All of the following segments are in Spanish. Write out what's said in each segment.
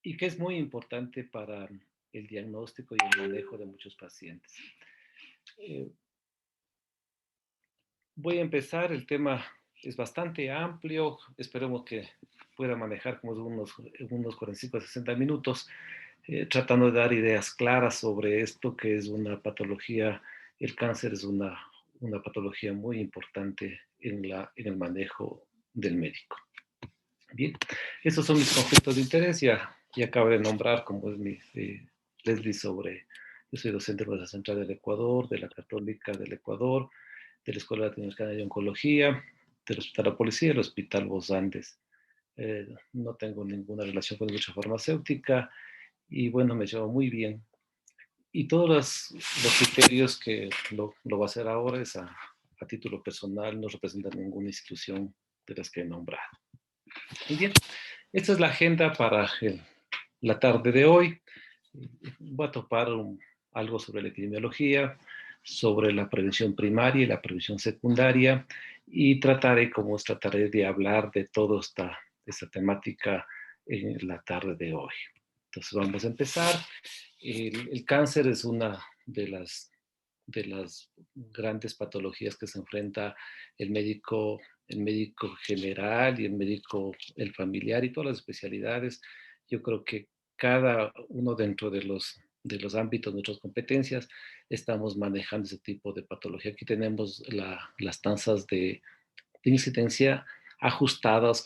y que es muy importante para el diagnóstico y el manejo de muchos pacientes. Eh, Voy a empezar, el tema es bastante amplio, esperemos que pueda manejar como unos 45 a 60 minutos, tratando de dar ideas claras sobre esto que es una patología. El cáncer es una patología muy importante en el manejo del médico. Bien, estos son mis conflictos de interés. Ya acabo de nombrar, como es Leslie, yo soy docente de la Central del Ecuador, de la Católica del Ecuador, de la Escuela Latinoamericana de Oncología, del Hospital La Policía y el Hospital Los Andes. No tengo ninguna relación con la industria farmacéutica y bueno, me llevo muy bien. Y todos los criterios que lo va a hacer ahora es a título personal, no representan ninguna institución de las que he nombrado. Muy bien, esta es la agenda para la tarde de hoy. Voy a topar algo sobre la epidemiología, sobre la prevención primaria y la prevención secundaria, y trataré de hablar de toda esta temática en la tarde de hoy. Entonces vamos a empezar. El cáncer es una de las grandes patologías que se enfrenta el médico general y el familiar y todas las especialidades. Yo creo que cada uno dentro de los ámbitos de nuestras competencias estamos manejando ese tipo de patología. Aquí tenemos las tasas de incidencia ajustadas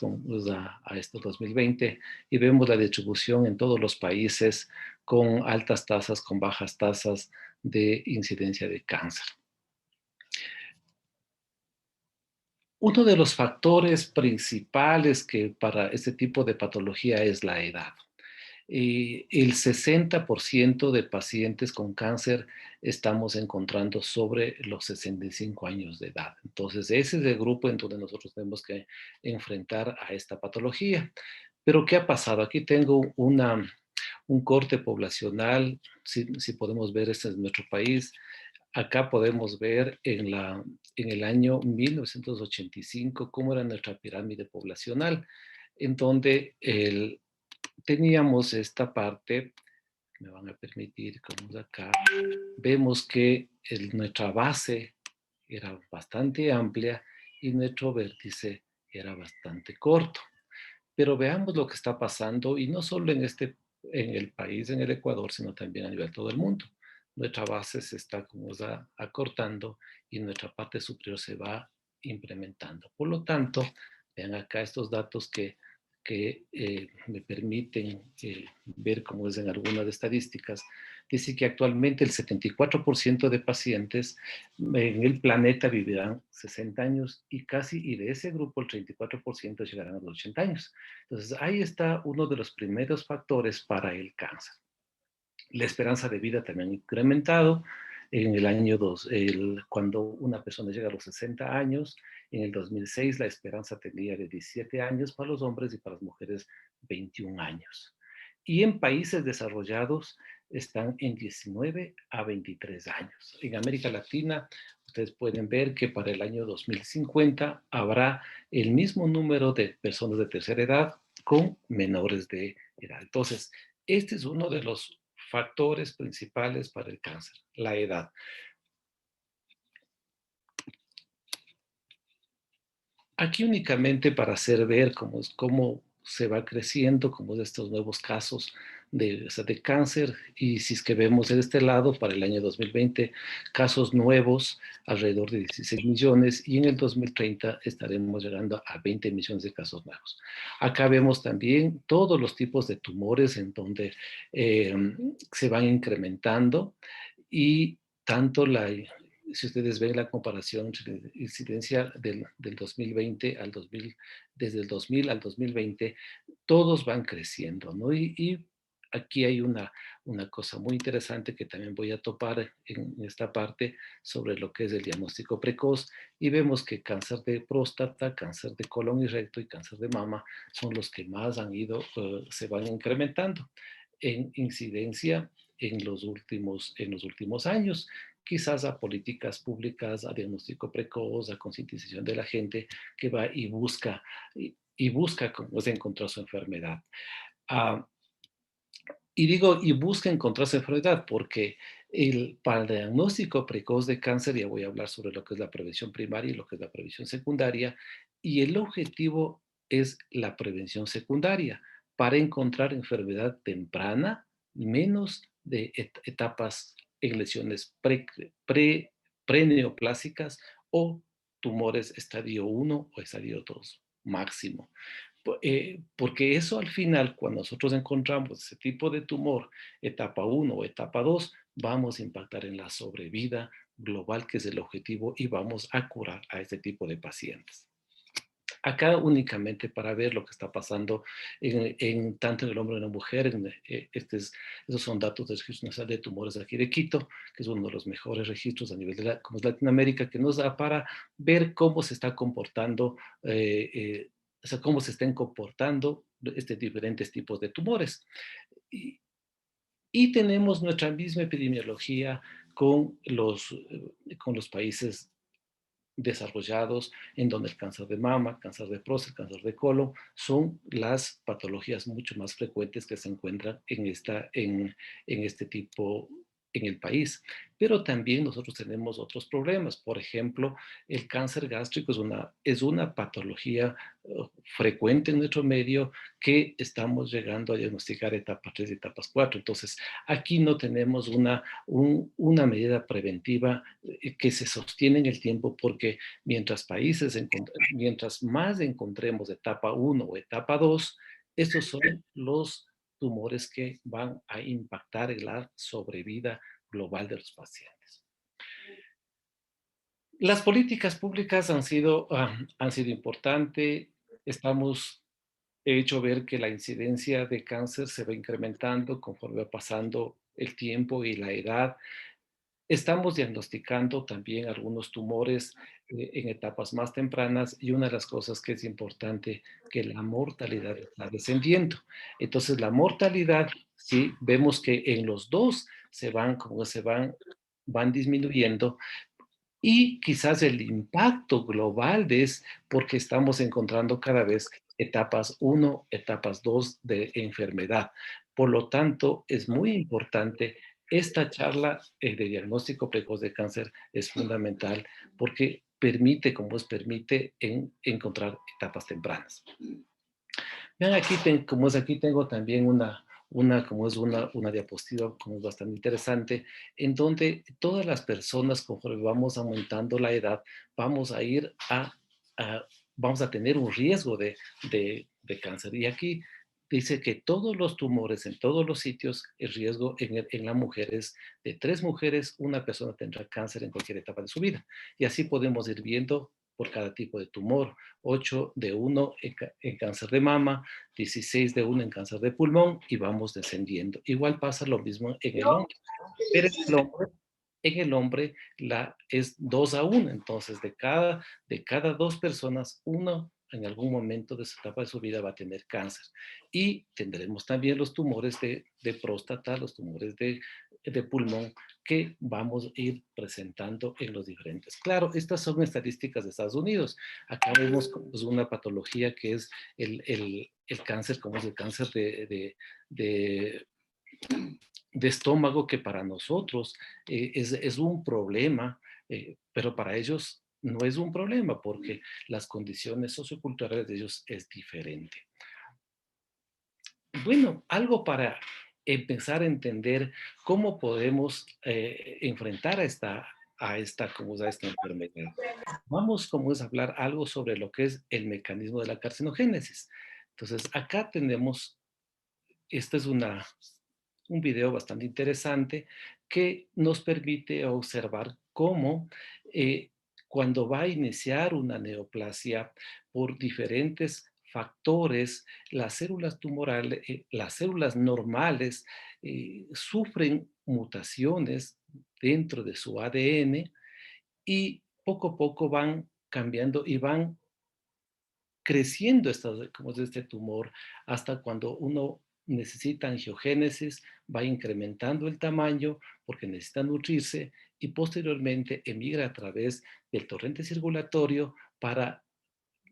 a estos 2020 y vemos la distribución en todos los países con altas tasas, con bajas tasas de incidencia de cáncer. Uno de los factores principales que para este tipo de patología es la edad. El 60% de pacientes con cáncer estamos encontrando sobre los 65 años de edad. Entonces, ese es el grupo en donde nosotros tenemos que enfrentar a esta patología. Pero, ¿qué ha pasado? Aquí tengo un corte poblacional, si podemos ver, este es nuestro país. Acá podemos ver en el año 1985 cómo era nuestra pirámide poblacional, en donde teníamos esta parte, me van a permitir, como de acá, vemos que nuestra base era bastante amplia y nuestro vértice era bastante corto. Pero veamos lo que está pasando, y no solo en el país, en el Ecuador, sino también a nivel de todo el mundo. Nuestra base se está como acortando y nuestra parte superior se va implementando. Por lo tanto, vean acá estos datos que me permiten ver cómo es en algunas estadísticas. Dice que actualmente el 74% de pacientes en el planeta vivirán 60 años y de ese grupo el 34% llegarán a los 80 años. Entonces ahí está uno de los primeros factores para el cáncer. La esperanza de vida también ha incrementado. En el año cuando una persona llega a los 60 años, en el 2006 la esperanza tenía de 17 años para los hombres y para las mujeres 21 años. Y en países desarrollados están en 19 a 23 años. En América Latina, ustedes pueden ver que para el año 2050 habrá el mismo número de personas de tercera edad con menores de edad. Entonces, este es uno de los factores principales para el cáncer, la edad. Aquí únicamente para hacer ver cómo se va creciendo, como de estos nuevos casos de cáncer, y si es que vemos en este lado, para el año 2020, casos nuevos, alrededor de 16 millones, y en el 2030 estaremos llegando a 20 millones de casos nuevos. Acá vemos también todos los tipos de tumores en donde se van incrementando, y tanto si ustedes ven la comparación entre la incidencia del 2020 desde el 2000 al 2020, todos van creciendo, ¿no? Y aquí hay una cosa muy interesante que también voy a topar en esta parte sobre lo que es el diagnóstico precoz, y vemos que cáncer de próstata, cáncer de colon y recto y cáncer de mama son los que más se van incrementando en incidencia en los últimos años, quizás a políticas públicas, a diagnóstico precoz, a concientización de la gente que va y busca cómo es encontrar su enfermedad. Ah, Y digo, y busca encontrar esa enfermedad, porque para el diagnóstico precoz de cáncer, ya voy a hablar sobre lo que es la prevención primaria y lo que es la prevención secundaria, y el objetivo es la prevención secundaria, para encontrar enfermedad temprana, menos de etapas en lesiones preneoplásicas o tumores estadio 1 o estadio 2 máximo. Porque eso al final, cuando nosotros encontramos ese tipo de tumor, etapa 1 o etapa 2, vamos a impactar en la sobrevida global, que es el objetivo, y vamos a curar a este tipo de pacientes. Acá únicamente para ver lo que está pasando tanto en el hombre y en la mujer. Esos son datos del Registro Nacional de Tumores de aquí de Quito, que es uno de los mejores registros a nivel como es Latinoamérica, que nos da para ver cómo se está comportando, o sea, cómo se están comportando diferentes tipos de tumores. Y, y tenemos nuestra misma epidemiología con los países desarrollados, en donde el cáncer de mama, cáncer de próstata, cáncer de colon son las patologías mucho más frecuentes que se encuentran en este tipo en el país. Pero también nosotros tenemos otros problemas. Por ejemplo, el cáncer gástrico es una patología frecuente en nuestro medio, que estamos llegando a diagnosticar etapas 3 y etapas 4. Entonces, aquí no tenemos una medida preventiva que se sostiene en el tiempo, porque mientras más encontremos etapa 1 o etapa 2, estos son los tumores que van a impactar en la sobrevida global de los pacientes. Las políticas públicas han sido importantes. He hecho ver que la incidencia de cáncer se va incrementando conforme va pasando el tiempo y la edad. Estamos diagnosticando también algunos tumores en etapas más tempranas, y una de las cosas que es importante, que la mortalidad está descendiendo. Entonces, la mortalidad, sí, vemos que en los dos van disminuyendo, y quizás el impacto global es porque estamos encontrando cada vez etapas 1, etapas 2 de enfermedad. Por lo tanto, es muy importante esta charla de diagnóstico precoz de cáncer. Es fundamental porque permite encontrar etapas tempranas. Vean, aquí tengo también una diapositiva como es bastante interesante, en donde todas las personas, conforme vamos aumentando la edad, vamos a ir a- vamos a tener un riesgo de cáncer. Y aquí dice que todos los tumores en todos los sitios, el riesgo en la mujer es de 3 mujeres, una persona tendrá cáncer en cualquier etapa de su vida. Y así podemos ir viendo por cada tipo de tumor: 8 de uno en cáncer de mama, 16 de uno en cáncer de pulmón, y vamos descendiendo. Igual pasa lo mismo en el hombre, pero en el hombre es 2 a 1. Entonces, de cada 2 personas, uno en algún momento de su etapa de su vida va a tener cáncer. Y tendremos también los tumores de próstata, los tumores de pulmón, que vamos a ir presentando en los diferentes. Claro, estas son estadísticas de Estados Unidos. Acá vemos pues, una patología que es el cáncer, como es el cáncer de de estómago, que para nosotros es un problema, pero para ellos no es un problema, porque las condiciones socioculturales de ellos es diferente. Bueno, algo para empezar a entender cómo podemos enfrentar a esta enfermedad. Vamos, como es, a hablar algo sobre lo que es el mecanismo de la carcinogénesis. Entonces, acá tenemos, este es un video bastante interesante, que nos permite observar cómo eh, cuando va a iniciar una neoplasia, por diferentes factores, las células tumorales, las células normales, sufren mutaciones dentro de su ADN, y poco a poco van cambiando y van creciendo como es este tumor, hasta cuando uno necesita angiogénesis, va incrementando el tamaño porque necesita nutrirse, y posteriormente emigra a través del torrente circulatorio para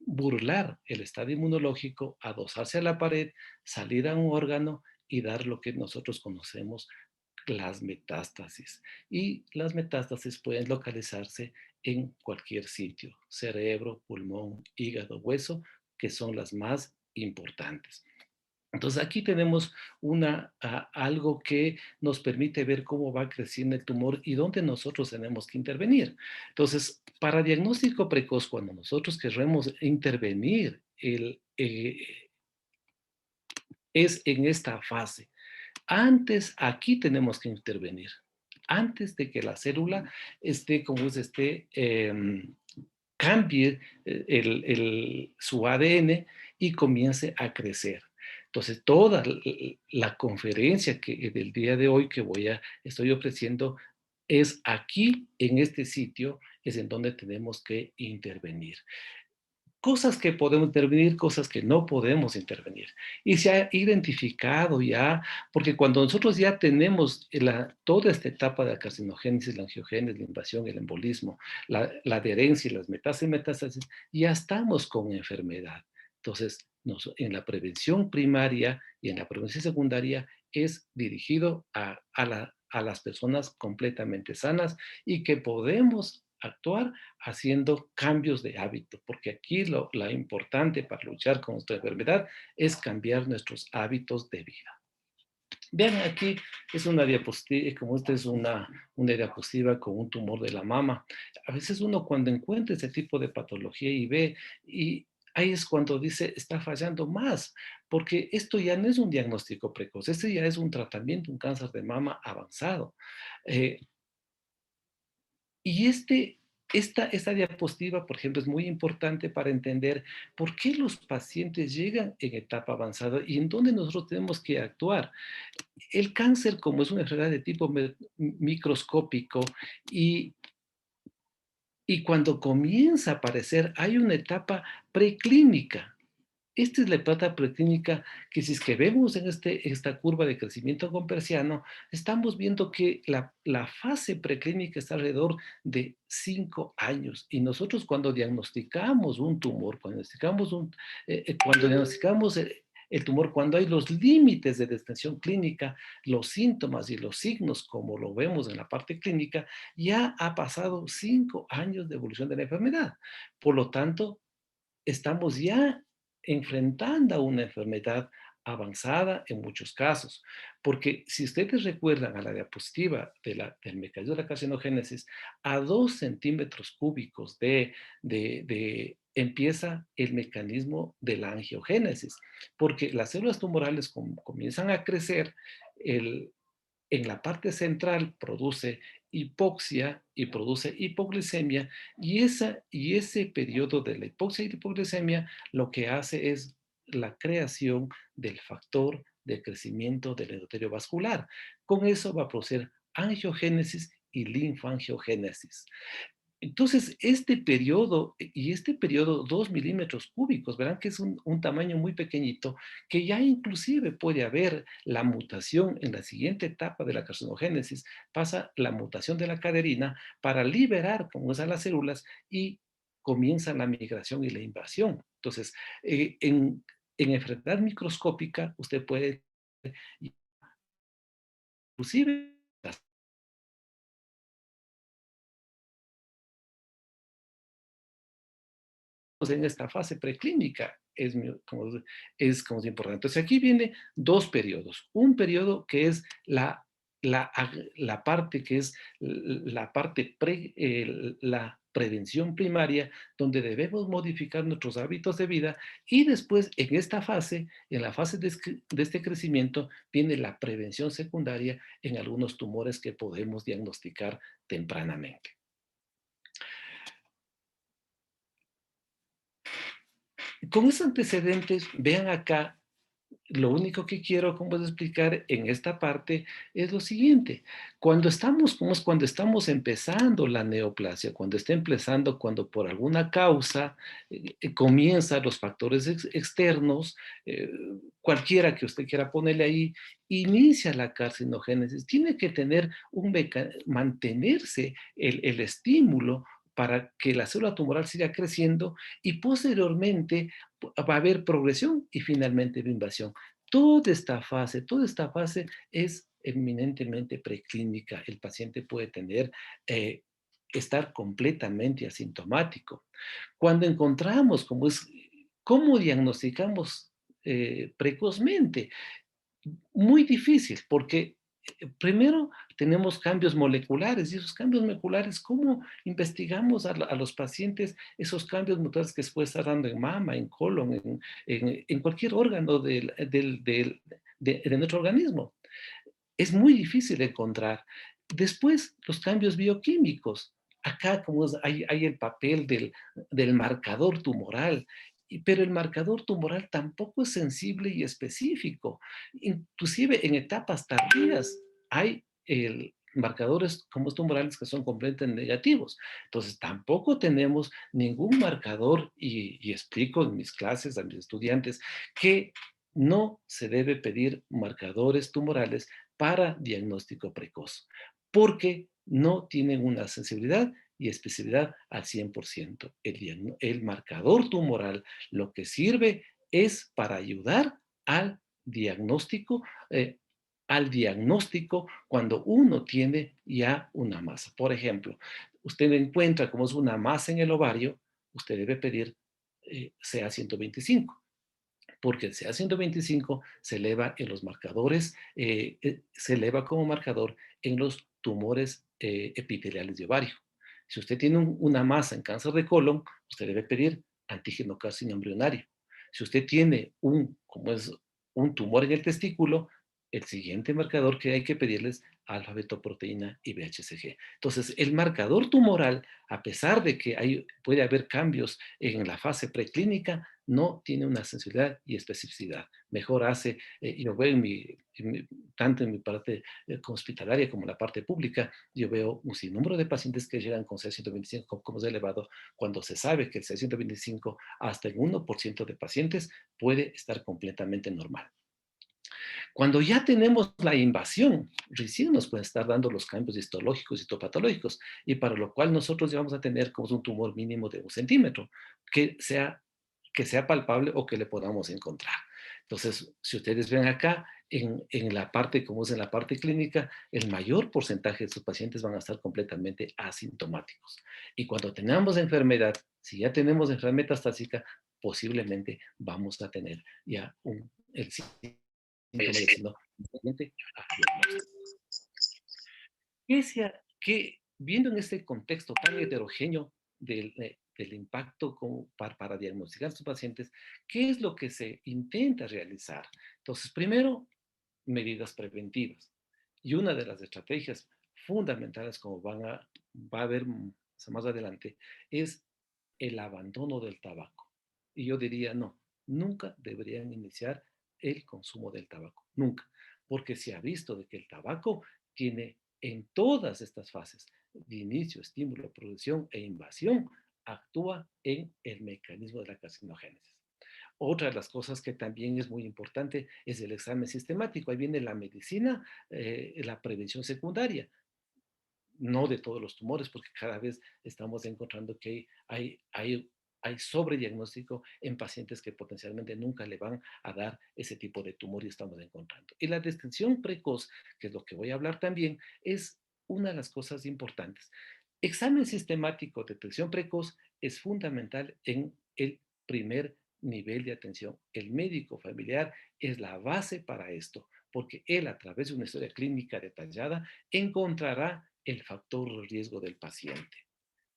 burlar el estado inmunológico, adosarse a la pared, salir a un órgano y dar lo que nosotros conocemos las metástasis. Y las metástasis pueden localizarse en cualquier sitio, cerebro, pulmón, hígado, hueso, que son las más importantes. Entonces aquí tenemos algo que nos permite ver cómo va creciendo el tumor y dónde nosotros tenemos que intervenir. Entonces, para diagnóstico precoz, cuando nosotros queremos intervenir, es en esta fase. Antes, aquí tenemos que intervenir. Antes de que la célula esté, como se esté, cambie su ADN y comience a crecer. Entonces, toda la conferencia del día de hoy que estoy ofreciendo es aquí, en este sitio, es en donde tenemos que intervenir. Cosas que podemos intervenir, cosas que no podemos intervenir. Y se ha identificado ya, porque cuando nosotros ya tenemos toda esta etapa de la carcinogénesis, la angiogénesis, la invasión, el embolismo, la adherencia y las metástasis, ya estamos con enfermedad. Entonces, en la prevención primaria y en la prevención secundaria es dirigido a las personas completamente sanas y que podemos actuar haciendo cambios de hábito, porque aquí lo importante para luchar con nuestra enfermedad es cambiar nuestros hábitos de vida. Vean aquí, es una diapositiva, como esta es una diapositiva con un tumor de la mama. A veces uno cuando encuentra ese tipo de patología y ve, y ahí es cuando dice, está fallando más, porque esto ya no es un diagnóstico precoz, este ya es un tratamiento, un cáncer de mama avanzado. Eh, y esta diapositiva, por ejemplo, es muy importante para entender por qué los pacientes llegan en etapa avanzada y en dónde nosotros tenemos que actuar. El cáncer, como es una enfermedad de tipo microscópico y, y cuando comienza a aparecer, hay una etapa preclínica. Esta es la etapa preclínica que si es que vemos en esta curva de crecimiento con Persiano, estamos viendo que la fase preclínica está alrededor de 5 años. Y nosotros cuando diagnosticamos un tumor, cuando diagnosticamos el tumor, cuando hay los límites de extensión clínica, los síntomas y los signos, como lo vemos en la parte clínica, ya ha pasado 5 años de evolución de la enfermedad. Por lo tanto, estamos ya enfrentando a una enfermedad avanzada en muchos casos. Porque si ustedes recuerdan a la diapositiva del mecanismo de la carcinogénesis, a 2 centímetros cúbicos empieza el mecanismo de la angiogénesis, porque las células tumorales comienzan a crecer, en la parte central produce hipoxia y produce hipoglicemia, y ese periodo de la hipoxia y hipoglicemia lo que hace es la creación del factor de crecimiento del endotelio vascular. Con eso va a producir angiogénesis y linfangiogénesis. Entonces, este periodo, 2 milímetros cúbicos, verán que es un tamaño muy pequeñito, que ya inclusive puede haber la mutación en la siguiente etapa de la carcinogénesis, pasa la mutación de la caderina para liberar como esas las células y comienza la migración y la invasión. Entonces, en enfermedad microscópica, usted puede, inclusive, en esta fase preclínica es como es importante. Entonces aquí viene 2 periodos. Un periodo que es la parte que es la prevención primaria, donde debemos modificar nuestros hábitos de vida, y después en esta fase, en la fase de este crecimiento, viene la prevención secundaria en algunos tumores que podemos diagnosticar tempranamente. Con esos antecedentes, vean acá, lo único que quiero, como es explicar en esta parte, es lo siguiente. Cuando estamos empezando la neoplasia, cuando está empezando, cuando por alguna causa comienzan los factores externos, eh, cualquiera que usted quiera ponerle ahí, inicia la carcinogénesis, tiene que tener mantenerse el estímulo para que la célula tumoral siga creciendo y posteriormente va a haber progresión y finalmente invasión. Toda esta fase es eminentemente preclínica. El paciente puede tener, estar completamente asintomático. Cuando encontramos cómo diagnosticamos precozmente, muy difícil, porque primero tenemos cambios moleculares y esos cambios moleculares, ¿cómo investigamos a los pacientes esos cambios moleculares que se puede estar dando en mama, en colon, en cualquier órgano de nuestro organismo? Es muy difícil de encontrar. Después, los cambios bioquímicos. Acá como hay el papel del marcador tumoral, pero el marcador tumoral tampoco es sensible y específico. Inclusive en etapas tardías hay marcadores como tumorales que son completamente negativos. Entonces tampoco tenemos ningún marcador y explico en mis clases a mis estudiantes que no se debe pedir marcadores tumorales para diagnóstico precoz, porque no tienen una sensibilidad y especificidad al 100%. El marcador tumoral lo que sirve es para ayudar al diagnóstico, eh, cuando uno tiene ya una masa. Por ejemplo, usted encuentra como es una masa en el ovario, usted debe pedir CA 125 porque el CA 125 se eleva en los marcadores, se eleva como marcador en los tumores epiteliales de ovario. Si usted tiene una masa en cáncer de colon, usted debe pedir antígeno carcinoma embrionario. Si usted tiene como es un tumor en el testículo, el siguiente marcador que hay que pedirles alfa-betoproteína y VHCG. Entonces, el marcador tumoral, a pesar de que puede haber cambios en la fase preclínica, no tiene una sensibilidad y especificidad. Mejor hace, yo veo tanto en mi parte hospitalaria como en la parte pública, yo veo un sinnúmero de pacientes que llegan con C125 como es elevado, cuando se sabe que el C125 hasta el 1% de pacientes puede estar completamente normal. Cuando ya tenemos la invasión, recién nos pueden estar dando los cambios histológicos y histopatológicos, y para lo cual nosotros ya vamos a tener como un tumor mínimo de 1 centímetro, que sea palpable o que le podamos encontrar. Entonces, si ustedes ven acá, en la parte, como es en la parte clínica, el mayor porcentaje de sus pacientes van a estar completamente asintomáticos. Y cuando tengamos enfermedad, si ya tenemos enfermedad metastásica, posiblemente vamos a tener ya el síntoma diciendo, viendo en este contexto tan heterogéneo del impacto para diagnosticar a estos pacientes, ¿qué es lo que se intenta realizar? Entonces, primero, medidas preventivas. Y una de las estrategias fundamentales, como va a ver más adelante, es el abandono del tabaco. Y yo diría, no, nunca deberían iniciar el consumo del tabaco, nunca, porque se ha visto de que el tabaco tiene en todas estas fases de inicio, estímulo, producción e invasión, actúa en el mecanismo de la carcinogénesis. Otra de las cosas que también es muy importante es el examen sistemático. Ahí viene la medicina, la prevención secundaria, no de todos los tumores, porque cada vez estamos encontrando que hay sobrediagnóstico en pacientes que potencialmente nunca le van a dar ese tipo de tumor y estamos encontrando. Y la detección precoz, que es lo que voy a hablar también, es una de las cosas importantes. Examen sistemático, detección precoz, es fundamental en el primer nivel de atención. El médico familiar es la base para esto, porque él a través de una historia clínica detallada encontrará el factor de riesgo del paciente,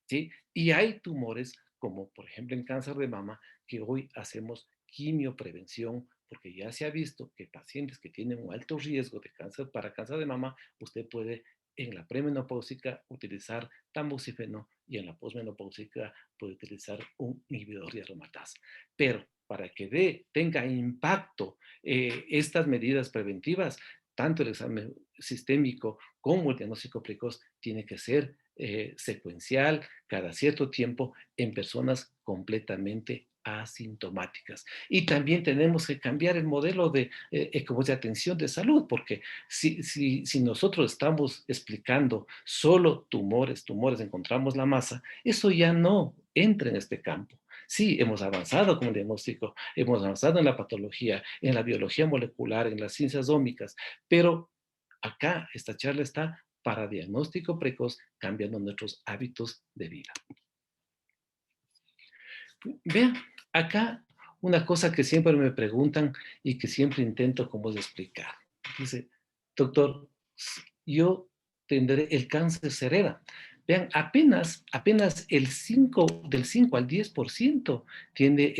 ¿sí? Y hay tumores, como por ejemplo en cáncer de mama, que hoy hacemos quimioprevención, porque ya se ha visto que pacientes que tienen un alto riesgo de cáncer, para cáncer de mama, usted puede en la premenopáusica utilizar tamoxifeno y en la posmenopáusica puede utilizar un inhibidor de aromatasa. Pero para que tenga impacto estas medidas preventivas, tanto el examen sistémico como el diagnóstico precoz tiene que ser secuencial cada cierto tiempo en personas completamente asintomáticas. Y también tenemos que cambiar el modelo como de atención de salud, porque si nosotros estamos explicando solo tumores, encontramos la masa, eso ya no entra en este campo. Sí, hemos avanzado con el diagnóstico, hemos avanzado en la patología, en la biología molecular, en las ciencias ómicas, pero acá esta charla está para diagnóstico precoz, cambiando nuestros hábitos de vida. Vean, acá una cosa que siempre me preguntan y que siempre intento como es explicar. Dice, doctor, yo tendré el cáncer se hereda. Vean, apenas del 5 al 10% tiene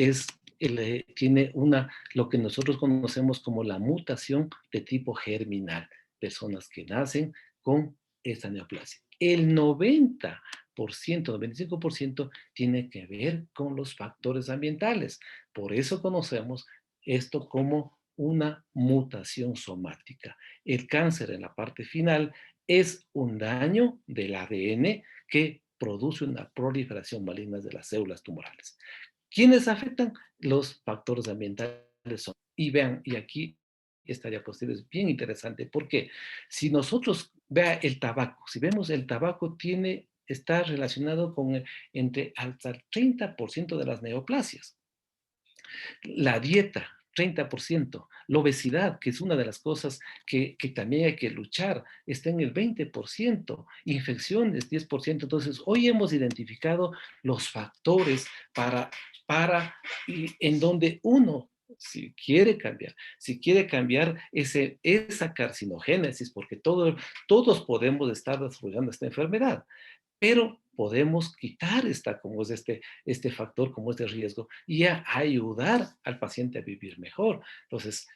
lo que nosotros conocemos como la mutación de tipo germinal. Personas que nacen con esta neoplasia. El 90%, 95% tiene que ver con los factores ambientales. Por eso conocemos esto como una mutación somática. El cáncer en la parte final es un daño del ADN que produce una proliferación maligna de las células tumorales. ¿Quiénes afectan? Los factores ambientales son. Y vean, y aquí esta diapositiva es bien interesante porque si nosotros, vea el tabaco, si vemos el tabaco está relacionado con entre hasta el 30% de las neoplasias. La dieta, 30%. La obesidad, que es una de las cosas que también hay que luchar, está en el 20%. Infecciones, 10%. Entonces, hoy hemos identificado los factores en donde uno, si quiere cambiar esa carcinogénesis, porque todos podemos estar desarrollando esta enfermedad, pero podemos quitar este factor como es de riesgo y a ayudar al paciente a vivir mejor. Entonces,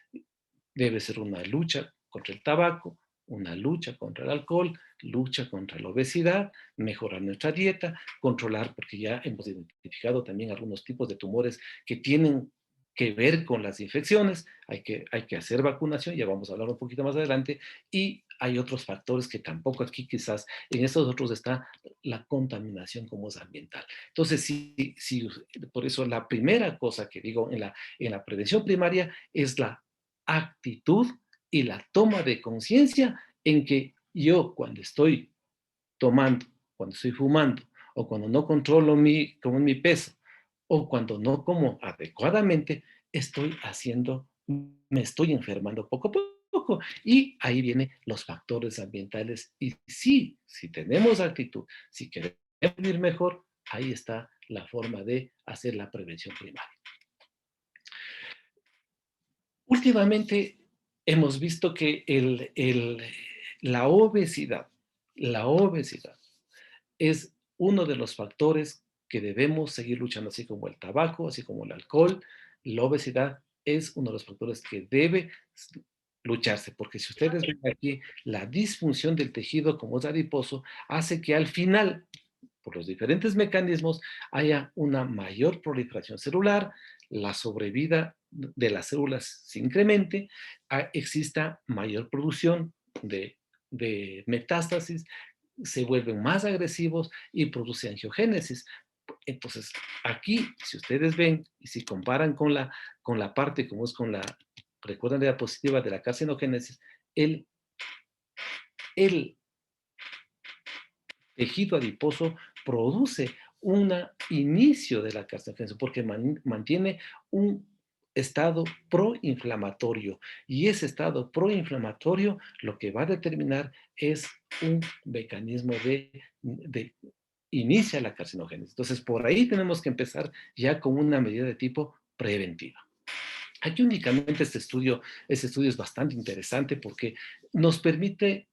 debe ser una lucha contra el tabaco, una lucha contra el alcohol, lucha contra la obesidad, mejorar nuestra dieta, controlar, porque ya hemos identificado también algunos tipos de tumores que tienen que ver con las infecciones, hay que hacer vacunación, ya vamos a hablar un poquito más adelante, y hay otros factores que tampoco aquí quizás, en estos otros está la contaminación como es ambiental. Entonces, por eso la primera cosa que digo en la prevención primaria es la actitud y la toma de conciencia en que yo cuando estoy tomando, cuando estoy fumando, o cuando no controlo como mi peso, o cuando no como adecuadamente, me estoy enfermando poco a poco. Y ahí vienen los factores ambientales. Y sí, si tenemos actitud, si queremos vivir mejor, ahí está la forma de hacer la prevención primaria. Últimamente hemos visto que la obesidad, la obesidad es uno de los factores que debemos seguir luchando, así como el tabaco, así como el alcohol. La obesidad es uno de los factores que debe lucharse, porque si ustedes ven aquí, la disfunción del tejido como es adiposo hace que al final, por los diferentes mecanismos, haya una mayor proliferación celular, la sobrevida de las células se incremente, exista mayor producción de metástasis, se vuelven más agresivos y producen angiogénesis. Entonces, aquí, si ustedes ven y si comparan con la parte como es recuerdan la diapositiva de la carcinogénesis, el, el tejido adiposo produce un inicio de la carcinogénesis porque mantiene un estado proinflamatorio y ese estado proinflamatorio lo que va a determinar es un mecanismo de inicia la carcinogénesis. Entonces, por ahí tenemos que empezar ya con una medida de tipo preventiva. Aquí únicamente este estudio es bastante interesante porque nos permite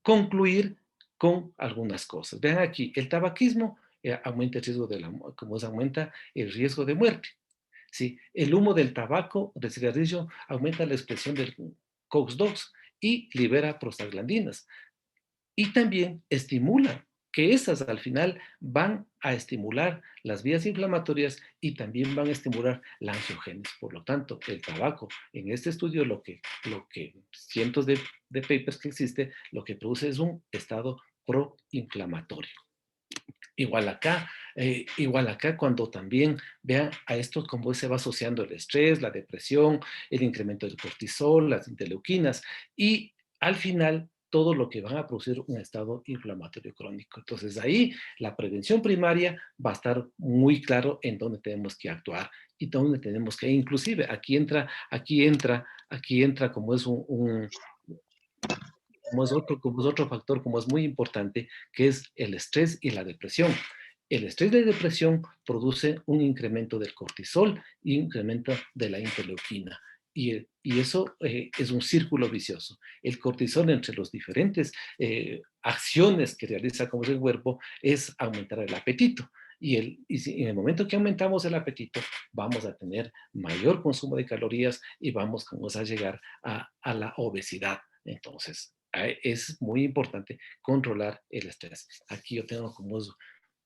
concluir con algunas cosas. Vean aquí, el tabaquismo aumenta el riesgo como se aumenta el riesgo de muerte. ¿Sí? El humo del tabaco, del cigarrillo, aumenta la expresión del COX-2 y libera prostaglandinas. Y también estimula, que esas al final van a estimular las vías inflamatorias y también van a estimular la angiogénesis. Por lo tanto, el tabaco, en este estudio, lo que cientos de papers que existe, lo que produce es un estado proinflamatorio. Igual acá cuando también vean a esto cómo se va asociando el estrés, la depresión, el incremento del cortisol, las interleuquinas y al final todo lo que van a producir un estado inflamatorio crónico. Entonces ahí la prevención primaria va a estar muy claro en dónde tenemos que actuar y dónde tenemos que, inclusive aquí entra como es como es otro factor, como es muy importante, que es el estrés y la depresión. El estrés y la depresión produce un incremento del cortisol y un incremento de la interleuquina. Y eso es un círculo vicioso. El cortisol, entre las diferentes acciones que realiza como el cuerpo, es aumentar el apetito. En el momento que aumentamos el apetito, vamos a tener mayor consumo de calorías y vamos a llegar a la obesidad. Entonces, es muy importante controlar el estrés. Aquí yo tengo como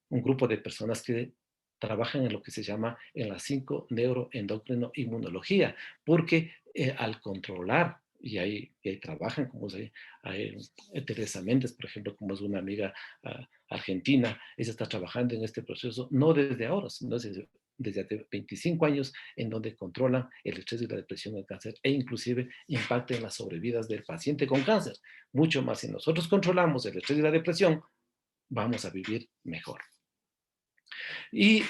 un grupo de personas que trabajan en lo que se llama en la 5 neuroendocrino inmunología, porque al controlar, y ahí trabajan, como hay Teresa Méndez, por ejemplo, como es una amiga argentina, ella está trabajando en este proceso, no desde ahora, sino desde hace 25 años, en donde controlan el estrés y la depresión del cáncer e inclusive impacta en las sobrevidas del paciente con cáncer. Mucho más, si nosotros controlamos el estrés y la depresión, vamos a vivir mejor. Y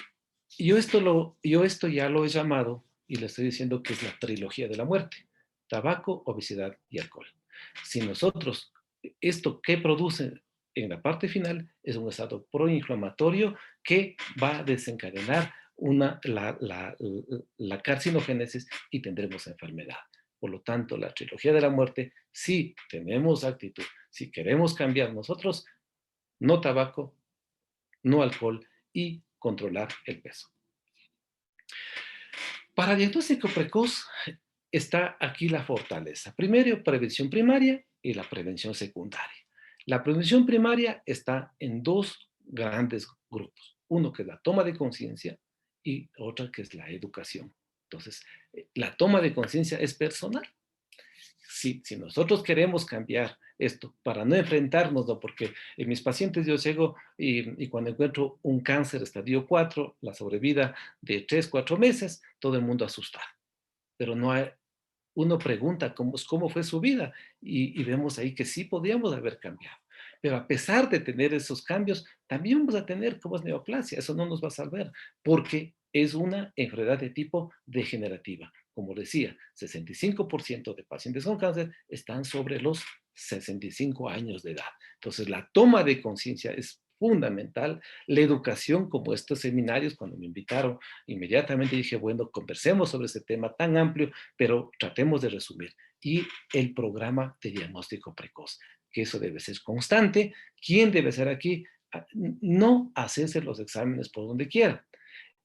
yo esto ya lo he llamado, y le estoy diciendo que es la trilogía de la muerte: tabaco, obesidad y alcohol. Si nosotros, esto que produce en la parte final es un estado proinflamatorio que va a desencadenar la carcinogénesis y tendremos enfermedad. Por lo tanto, la trilogía de la muerte, si tenemos actitud, si queremos cambiar nosotros, no tabaco, no alcohol y controlar el peso. Para diagnóstico precoz está aquí la fortaleza. Primero, prevención primaria y la prevención secundaria. La prevención primaria está en dos grandes grupos. Uno que es la toma de conciencia y otra que es la educación. Entonces, la toma de conciencia es personal. Si nosotros queremos cambiar esto para no enfrentarnos, ¿no? Porque en mis pacientes yo llego y cuando encuentro un cáncer estadio 4, la sobrevida de 3, 4 meses, todo el mundo asustado. Pero no hay, uno pregunta cómo fue su vida y vemos ahí que sí podíamos haber cambiado. Pero a pesar de tener esos cambios, también vamos a tener como es neoplasia. Eso no nos va a salvar porque es una enfermedad de tipo degenerativa. Como decía, 65% de pacientes con cáncer están sobre los 65 años de edad. Entonces, la toma de conciencia es fundamental. La educación, como estos seminarios, cuando me invitaron, inmediatamente dije, bueno, conversemos sobre ese tema tan amplio, pero tratemos de resumir. Y el programa de diagnóstico precoz, que eso debe ser constante. ¿Quién debe ser aquí? No hacerse los exámenes por donde quiera.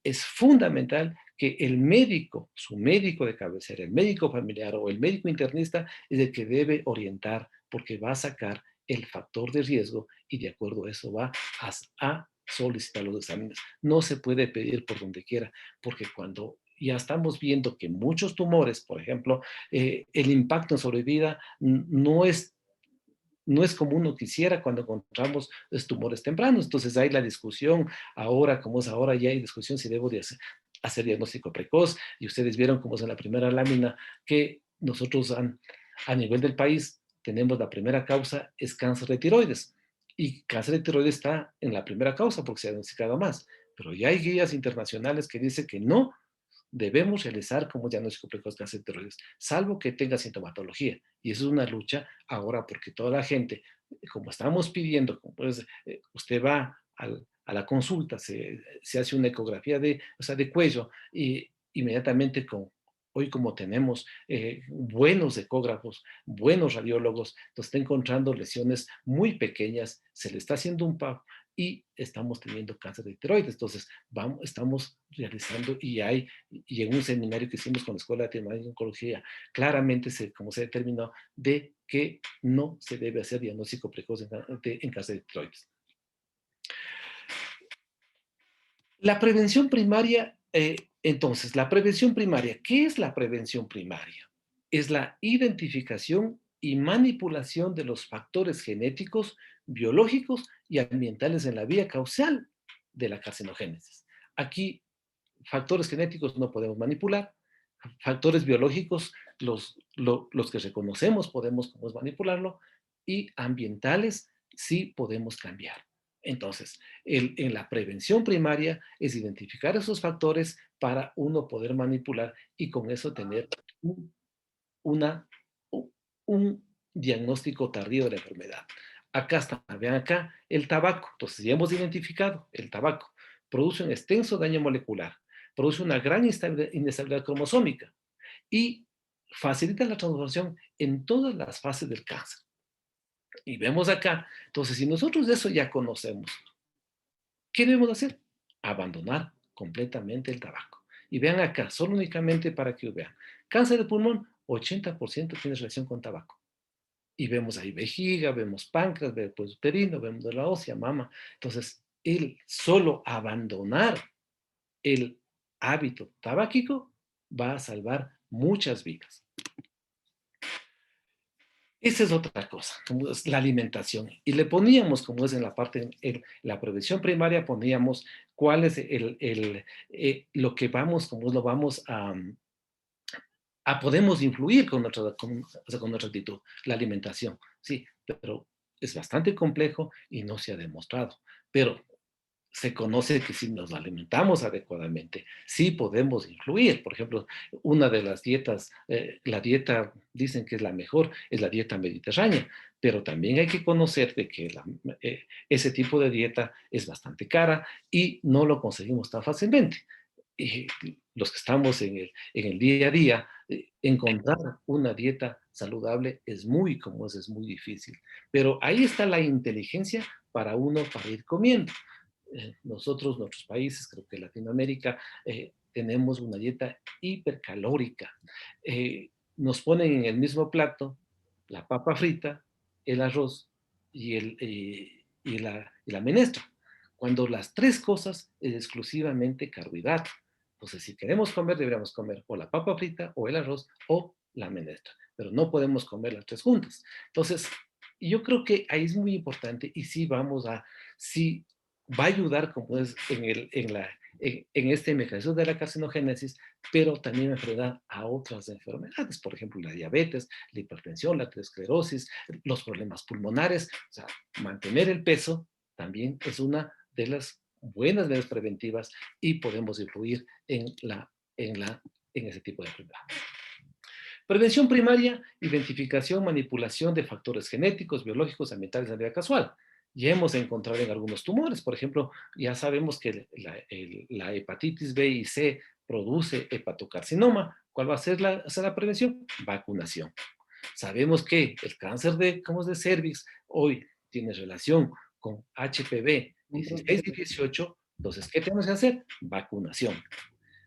Es fundamental que el médico, su médico de cabecera, el médico familiar o el médico internista es el que debe orientar porque va a sacar el factor de riesgo y de acuerdo a eso va a solicitar los exámenes. No se puede pedir por donde quiera, porque cuando ya estamos viendo que muchos tumores, por ejemplo, el impacto en sobrevida no es como uno quisiera cuando encontramos los tumores tempranos. Entonces hay la discusión ahora, como es ahora, ya hay discusión si debo de hacer diagnóstico precoz. Y ustedes vieron como es en la primera lámina que nosotros a nivel del país tenemos la primera causa es cáncer de tiroides. Y cáncer de tiroides está en la primera causa porque se ha diagnosticado más. Pero ya hay guías internacionales que dicen que no debemos realizar como diagnóstico precoz de cáncer de tiroides, salvo que tenga sintomatología. Y eso es una lucha ahora porque toda la gente, como estamos pidiendo, pues, usted va a la consulta, se hace una ecografía de cuello y inmediatamente hoy como tenemos buenos ecógrafos, buenos radiólogos, nos está encontrando lesiones muy pequeñas, se le está haciendo un PAP y estamos teniendo cáncer de tiroides. Entonces, estamos realizando y en un seminario que hicimos con la Escuela de Latinoamérica de Oncología, claramente como se determinó de que no se debe hacer diagnóstico precoz en cáncer de tiroides. La prevención primaria, entonces, la prevención primaria, ¿qué es la prevención primaria? Es la identificación y manipulación de los factores genéticos, biológicos y ambientales en la vía causal de la carcinogénesis. Aquí, factores genéticos no podemos manipular, factores biológicos, los que reconocemos podemos manipularlo, y ambientales sí podemos cambiar. Entonces, en la prevención primaria es identificar esos factores para uno poder manipular y con eso tener un, una, un diagnóstico tardío de la enfermedad. Acá está, vean acá, el tabaco. Entonces, ya hemos identificado el tabaco. Produce un extenso daño molecular, produce una gran inestabilidad cromosómica y facilita la transformación en todas las fases del cáncer. Y vemos acá, entonces, si nosotros eso ya conocemos, ¿qué debemos hacer? Abandonar completamente el tabaco. Y vean acá, solo únicamente para que vean. Cáncer de pulmón, 80% tiene relación con tabaco. Y vemos ahí vejiga, vemos páncreas, vemos uterino, vemos de la ósea, mama. Entonces, el solo abandonar el hábito tabáquico va a salvar muchas vidas. Esa es otra cosa, como es la alimentación. Y le poníamos, como es en la parte, en la prevención primaria, poníamos cuál es lo que vamos, cómo lo vamos podemos influir o sea, con nuestra actitud, la alimentación. Sí, pero es bastante complejo y no se ha demostrado. Pero se conoce que si nos alimentamos adecuadamente, sí podemos influir. Por ejemplo, una de las dietas, la dieta, dicen que es la mejor, es la dieta mediterránea, pero también hay que conocer de que ese tipo de dieta es bastante cara y no lo conseguimos tan fácilmente. Y los que estamos en el día a día, encontrar una dieta saludable es muy, como es muy difícil. Pero ahí está la inteligencia para uno para ir comiendo. Nosotros, nuestros países, creo que Latinoamérica, tenemos una dieta hipercalórica. Nos ponen en el mismo plato la papa frita, el arroz y la menestra, cuando las tres cosas es exclusivamente carbohidrato. Entonces, si queremos comer, deberíamos comer o la papa frita, o el arroz, o la menestra, pero no podemos comer las tres juntas. Entonces, yo creo que ahí es muy importante y sí vamos a, sí va a ayudar, como es en este mecanismo de la carcinogénesis, pero también enfrentar a otras enfermedades, por ejemplo, la diabetes, la hipertensión, la aterosclerosis, los problemas pulmonares. O sea, mantener el peso también es una de las buenas medidas preventivas y podemos influir en ese tipo de enfermedad. Prevención primaria, identificación, manipulación de factores genéticos, biológicos, ambientales de manera casual. Ya hemos encontrado en algunos tumores, por ejemplo, ya sabemos que la hepatitis B y C produce hepatocarcinoma. ¿Cuál va a ser la prevención? Vacunación. Sabemos que el cáncer como es de cervix hoy tiene relación con HPV 16 y 18, entonces, ¿qué tenemos que hacer? Vacunación.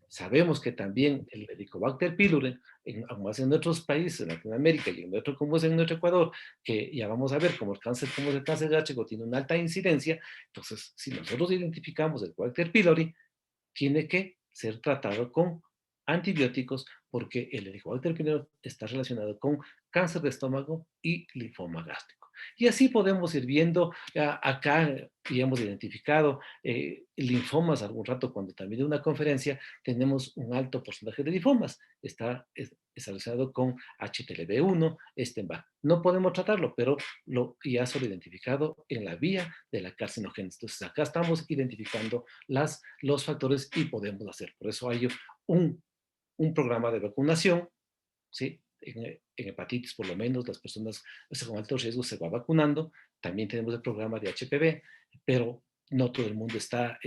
Sabemos que también el Helicobacter pylori, como es en otros países, en Latinoamérica y en otro, como es en nuestro Ecuador, que ya vamos a ver como el cáncer gástrico tiene una alta incidencia, entonces si nosotros identificamos el Helicobacter pylori, tiene que ser tratado con antibióticos porque el Helicobacter pylori está relacionado con cáncer de estómago y linfoma gástrico. Y así podemos ir viendo acá, y hemos identificado linfomas algún rato cuando también en una conferencia tenemos un alto porcentaje de linfomas. Es relacionado con HTLV1, Stenbar. No podemos tratarlo, pero ya se lo identificado en la vía de la carcinogénesis. Entonces acá estamos identificando los factores y podemos hacer. Por eso hay un programa de vacunación, ¿sí? En hepatitis, por lo menos, las personas con alto riesgo se va vacunando. También tenemos el programa de HPV, pero no todo el mundo está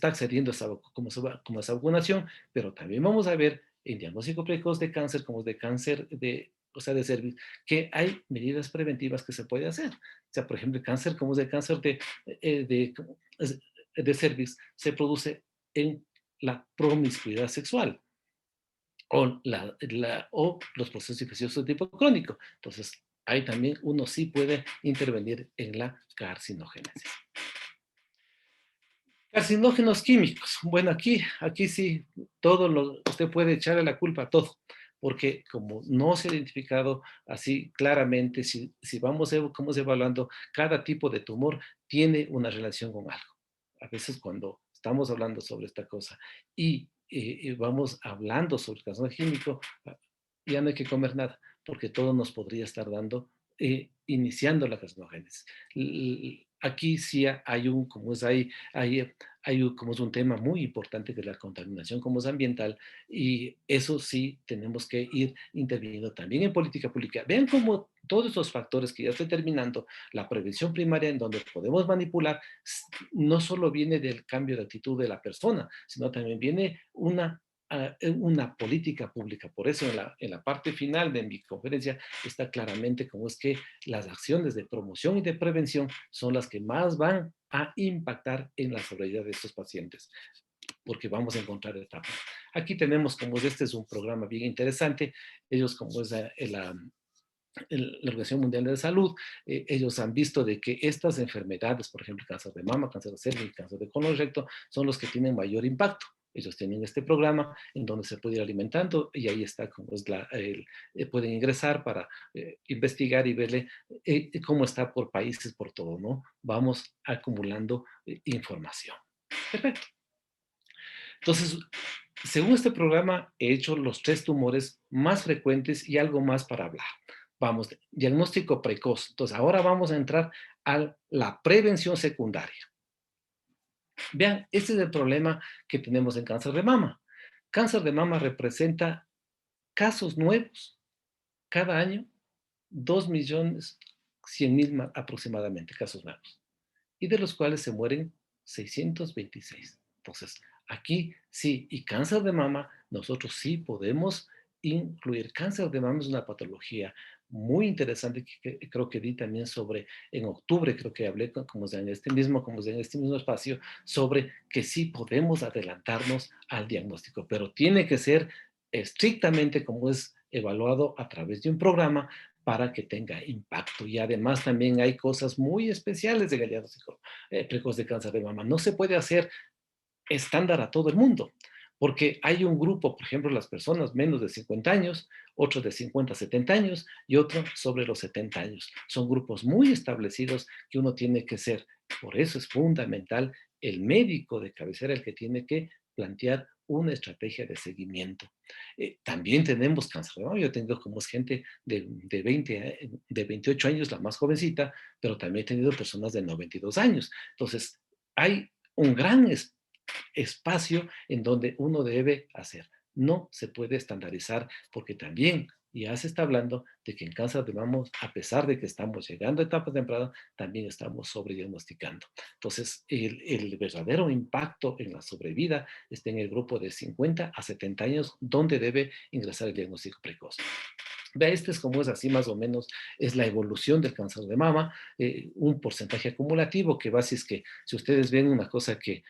accediendo a esa vacunación, pero también vamos a ver en diagnóstico precoz de cáncer, como de cáncer o sea, de cervix, que hay medidas preventivas que se puede hacer. O sea, por ejemplo, el cáncer, como es de cáncer de cervix, se produce en la promiscuidad sexual o los procesos infecciosos de tipo crónico. Entonces, ahí también uno sí puede intervenir en la carcinogénesis. Carcinógenos químicos. Bueno, aquí sí, usted puede echarle la culpa a todo, porque como no se ha identificado así claramente, si vamos evaluando, cada tipo de tumor tiene una relación con algo. A veces cuando estamos hablando sobre esta cosa y vamos hablando sobre el carcinógeno químico, ya no hay que comer nada, porque todo nos podría estar dando, iniciando la carcinogénesis. Aquí sí hay un, como es ahí, como es un tema muy importante que es la contaminación como es ambiental, y eso sí tenemos que ir interviniendo también en política pública. Vean cómo todos esos factores que ya estoy terminando, la prevención primaria en donde podemos manipular, no solo viene del cambio de actitud de la persona, sino también viene una política pública. Por eso en la parte final de mi conferencia está claramente cómo es que las acciones de promoción y de prevención son las que más van a impactar en la sobrevida de estos pacientes, porque vamos a encontrar etapas. Aquí tenemos como este es un programa bien interesante, ellos como es la Organización Mundial de la Salud, ellos han visto de que estas enfermedades, por ejemplo, cáncer de mama, cáncer de cervix y cáncer de colon recto, son los que tienen mayor impacto. Ellos tienen este programa en donde se puede ir alimentando y ahí está como es pueden ingresar para investigar y verle cómo está por países, por todo, ¿no? Vamos acumulando información. Perfecto. Entonces, según este programa, he hecho los 3 tumores más frecuentes y algo más para hablar. Vamos, diagnóstico precoz. Entonces, ahora vamos a entrar a la prevención secundaria. Vean, este es el problema que tenemos en cáncer de mama. Cáncer de mama representa casos nuevos cada año, 2.100.000 aproximadamente casos nuevos, y de los cuales se mueren 626. Entonces, aquí sí, y cáncer de mama, nosotros sí podemos incluir. Cáncer de mama es una patología muy interesante que creo que di también sobre, en octubre creo que hablé como en este mismo espacio, sobre que sí podemos adelantarnos al diagnóstico, pero tiene que ser estrictamente como es evaluado a través de un programa para que tenga impacto. Y además también hay cosas muy especiales de diagnóstico precoz de cáncer de mama. No se puede hacer estándar a todo el mundo, porque hay un grupo, por ejemplo, las personas menos de 50 años, otros de 50 a 70 años y otros sobre los 70 años. Son grupos muy establecidos que uno tiene que ser. Por eso es fundamental el médico de cabecera el que tiene que plantear una estrategia de seguimiento. También tenemos cáncer de mama. Yo tengo como es gente de 28 años, la más jovencita, pero también he tenido personas de 92 años. Entonces, hay un gran espacio en donde uno debe hacer. No se puede estandarizar porque también ya se está hablando de que en cáncer de mama, a pesar de que estamos llegando a etapas tempranas, también estamos sobrediagnosticando. Entonces, el verdadero impacto en la sobrevida está en el grupo de 50 a 70 años, donde debe ingresar el diagnóstico precoz. Vea, este es como es así más o menos, es la evolución del cáncer de mama, un porcentaje acumulativo que va, si es que, si ustedes ven una cosa que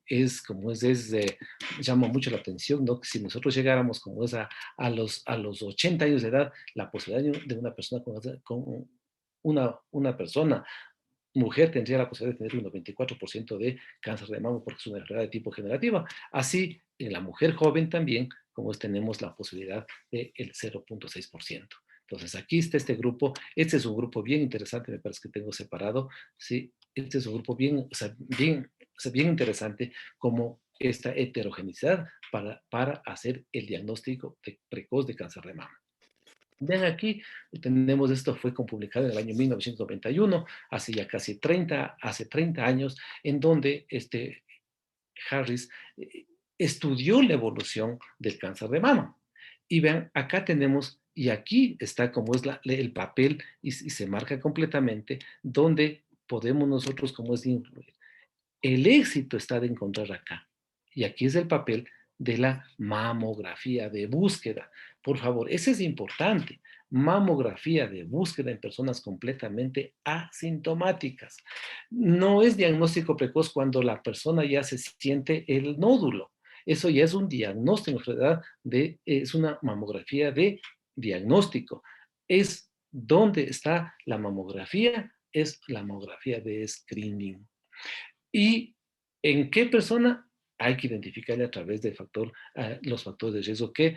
es como llama mucho la atención, ¿no? Que si nosotros llegáramos como es a los 80 años de edad, la posibilidad de una persona con una persona mujer tendría la posibilidad de tener un 94% de cáncer de mama porque es una enfermedad de tipo generativa. Así, en la mujer joven también, como tenemos la posibilidad del 0.6%. Entonces, aquí está este grupo. Este es un grupo bien interesante, me parece que tengo separado. Sí, este es un grupo bien, bien interesante como esta heterogeneidad para hacer el diagnóstico precoz de cáncer de mama. Ven aquí, tenemos esto, fue publicado en el año 1991, hace ya casi hace 30 años, en donde Harris estudió la evolución del cáncer de mama. Y vean, acá tenemos, y aquí está como es el papel, y se marca completamente, donde podemos nosotros como es incluir. El éxito está de encontrar acá. Y aquí es el papel de la mamografía de búsqueda. Por favor, ese es importante. Mamografía de búsqueda en personas completamente asintomáticas. No es diagnóstico precoz cuando la persona ya se siente el nódulo. Eso ya es un diagnóstico, ¿verdad? Es una mamografía de diagnóstico. Es donde está la mamografía, es la mamografía de screening. ¿Y en qué persona? hay que identificarle a través del factor, los factores de riesgo que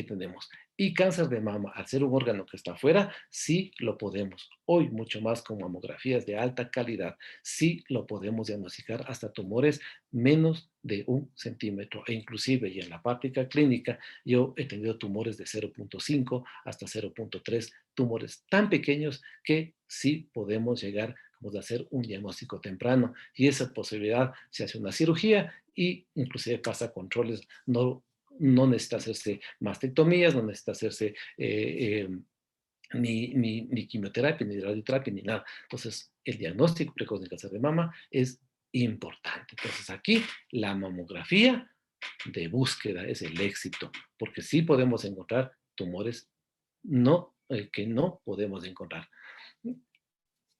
tenemos. Y cáncer de mama, al ser un órgano que está afuera, sí lo podemos. Hoy, mucho más con mamografías de alta calidad, sí lo podemos diagnosticar hasta tumores menos de 1 centímetro. E inclusive, y en la práctica clínica, yo he tenido tumores de 0,5 hasta 0,3, tumores tan pequeños que sí podemos llegar a hacer un diagnóstico temprano. Y esa posibilidad se hace una cirugía y inclusive pasa controles, no necesita hacerse mastectomías, no necesita hacerse ni quimioterapia, ni radioterapia, ni nada. Entonces, el diagnóstico precoz de cáncer de mama es importante. Entonces, aquí la mamografía de búsqueda es el éxito, porque sí podemos encontrar tumores que no podemos encontrar.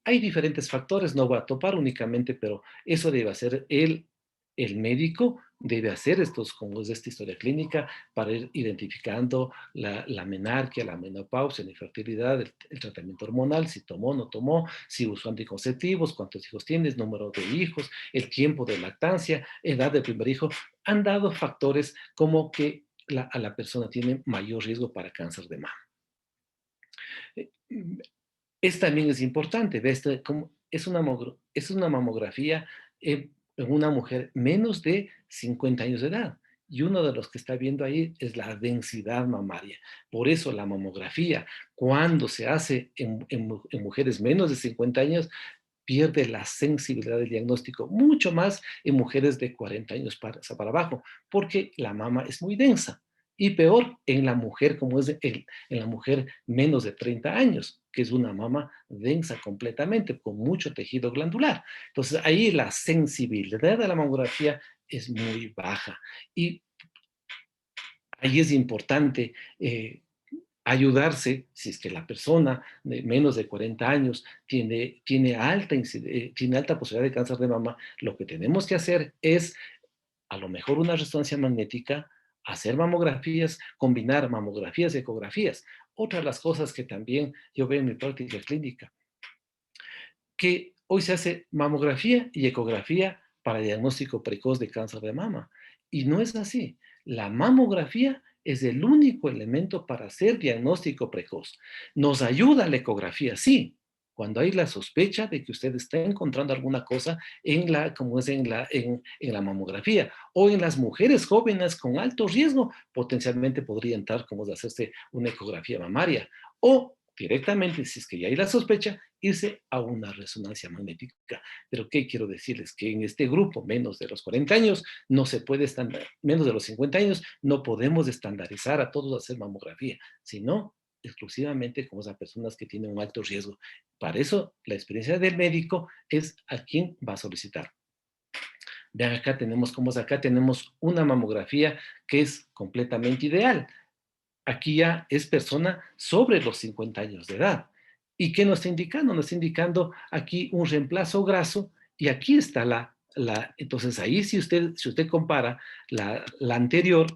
Hay diferentes factores, no voy a topar únicamente, pero eso debe hacer el médico, debe hacer estos, como es esta historia clínica, para ir identificando la menarquia, la menopausia, la infertilidad, el tratamiento hormonal, si tomó, no tomó, si usó anticonceptivos, cuántos hijos tienes, número de hijos, el tiempo de lactancia, edad del primer hijo. Han dado factores como que a la persona tiene mayor riesgo para cáncer de mama. Eh, también es importante, ¿ves? Es una mamografía en una mujer menos de 50 años de edad. Y uno de los que está viendo ahí es la densidad mamaria. Por eso la mamografía, cuando se hace en mujeres menos de 50 años, pierde la sensibilidad del diagnóstico, mucho más en mujeres de 40 años para abajo, porque la mama es muy densa. Y peor en la mujer, como es en la mujer menos de 30 años, que es una mama densa completamente, con mucho tejido glandular. Entonces, ahí la sensibilidad de la mamografía es muy baja. Y ahí es importante ayudarse, si es que la persona de menos de 40 años tiene alta posibilidad de cáncer de mama, lo que tenemos que hacer es a lo mejor una resonancia magnética, hacer mamografías, combinar mamografías y ecografías. Otra de las cosas que también yo veo en mi práctica clínica, que hoy se hace mamografía y ecografía para diagnóstico precoz de cáncer de mama. Y no es así. La mamografía es el único elemento para hacer diagnóstico precoz. Nos ayuda la ecografía, sí, cuando hay la sospecha de que usted está encontrando alguna cosa como es en la mamografía, o en las mujeres jóvenes con alto riesgo, potencialmente podría entrar como de hacerse una ecografía mamaria, o directamente, si es que ya hay la sospecha, irse a una resonancia magnética. Pero ¿qué quiero decirles? Que en este grupo, menos de los 40 años, no se puede menos de los 50 años, no podemos estandarizar a todos a hacer mamografía, sino exclusivamente con esas personas que tienen un alto riesgo. Para eso, la experiencia del médico es a quién va a solicitar. Vean, acá tenemos una mamografía que es completamente ideal. Aquí ya es persona sobre los 50 años de edad. ¿Y qué nos está indicando? Nos está indicando aquí un reemplazo graso y aquí está entonces ahí si usted compara la anterior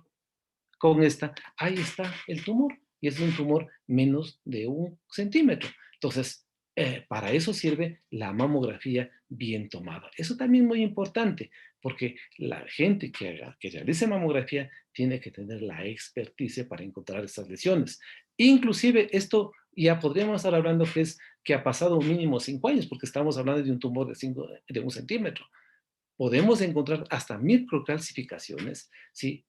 con esta, ahí está el tumor y es un tumor menos de 1 centímetro. Entonces, para eso sirve la mamografía bien tomada. Eso también es muy importante, porque la gente que realice mamografía tiene que tener la experticia para encontrar estas lesiones. Inclusive esto ya podríamos estar hablando que ha pasado mínimo 5 años, porque estamos hablando de un tumor de 1 centímetro. Podemos encontrar hasta microcalcificaciones, ¿sí?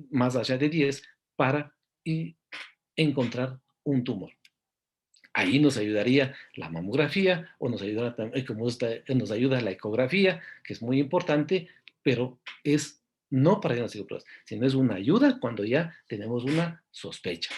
Más allá de 10, para encontrar un tumor. Ahí nos ayudaría la mamografía o nos ayuda la ecografía, que es muy importante, pero es no para diagnóstico precoz, sino es una ayuda cuando ya tenemos una sospecha.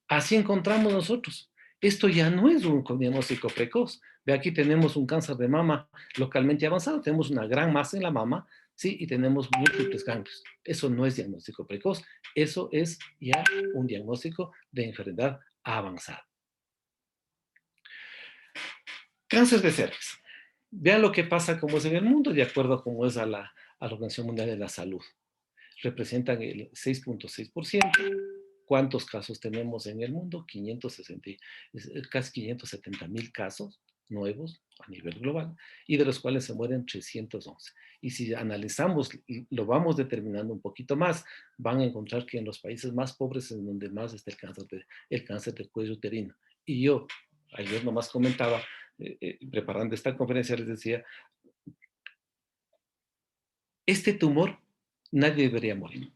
Así encontramos nosotros. Esto ya no es un diagnóstico precoz. Ve, aquí tenemos un cáncer de mama localmente avanzado, tenemos una gran masa en la mama, ¿sí? Y tenemos múltiples ganglios. Eso no es diagnóstico precoz, eso es ya un diagnóstico de enfermedad avanzada. Cáncer de cervix. Vean lo que pasa como es en el mundo, de acuerdo a cómo es a la Organización Mundial de la Salud. Representan el 6,6%. ¿Cuántos casos tenemos en el mundo? Casi 570,000 casos, nuevos a nivel global y de los cuales se mueren 311. Y si analizamos y lo vamos determinando un poquito más, van a encontrar que en los países más pobres es donde más está el cáncer del cuello uterino. Y yo ayer nomás comentaba, preparando esta conferencia, les decía, este tumor nadie debería morir.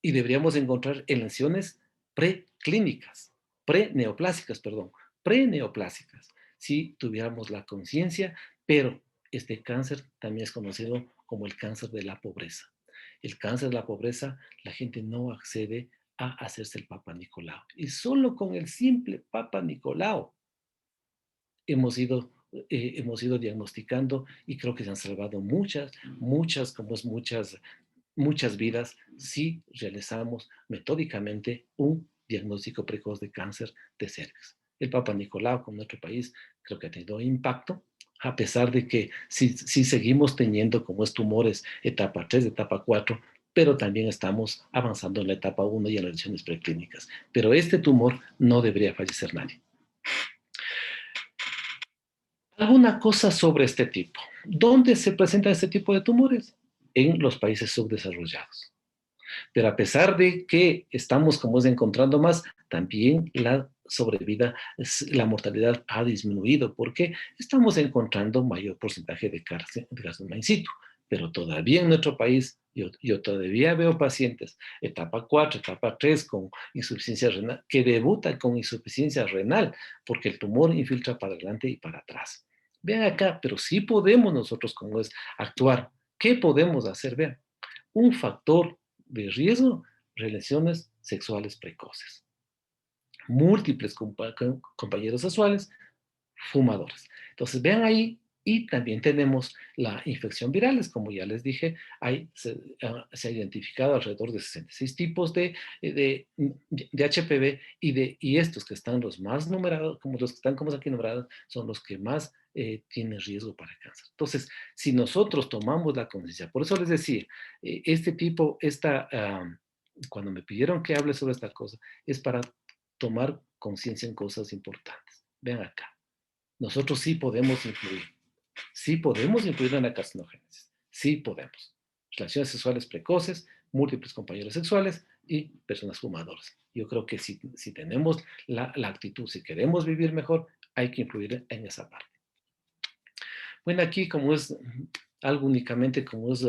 Y deberíamos encontrar en lesiones preclínicas, preneoplásicas, perdón, preneoplásicas, si tuviéramos la conciencia, pero este cáncer también es conocido como el cáncer de la pobreza. El cáncer de la pobreza, la gente no accede a hacerse el Papa Nicolau. Y solo con el simple Papa Nicolau hemos ido diagnosticando y creo que se han salvado muchas vidas si realizamos metódicamente un diagnóstico precoz de cáncer de cervix. El Papa Nicolau con nuestro país creo que ha tenido impacto, a pesar de que sí seguimos teniendo como es tumores etapa 3, etapa 4, pero también estamos avanzando en la etapa 1 y en las lesiones preclínicas. Pero este tumor no debería fallecer nadie. Alguna cosa sobre este tipo. ¿Dónde se presentan este tipo de tumores? En los países subdesarrollados. Pero a pesar de que estamos, como es, encontrando más, también la sobrevida, la mortalidad ha disminuido porque estamos encontrando mayor porcentaje de carcinoma in situ. Pero todavía en nuestro país, yo todavía veo pacientes etapa 4, etapa 3 con insuficiencia renal, que debutan con insuficiencia renal porque el tumor infiltra para adelante y para atrás. Vean acá, pero sí podemos nosotros, como es, actuar. ¿Qué podemos hacer? Vean, un factor de riesgo, relaciones sexuales precoces. Múltiples compañeros sexuales, fumadores. Entonces, vean ahí, y también tenemos la infección virales, como ya les dije, se ha identificado alrededor de 66 tipos de HPV y estos que están los más numerados, como los que están como aquí numerados, son los que más tienen riesgo para cáncer. Entonces, si nosotros tomamos la conciencia, por eso les decía, cuando me pidieron que hable sobre esta cosa, es para tomar conciencia en cosas importantes. Vean acá. Nosotros sí podemos influir en la carcinogénesis, sí podemos. Relaciones sexuales precoces, múltiples compañeros sexuales y personas fumadoras. Yo creo que si tenemos la actitud, si queremos vivir mejor, hay que influir en esa parte. Bueno, aquí como es algo únicamente como es,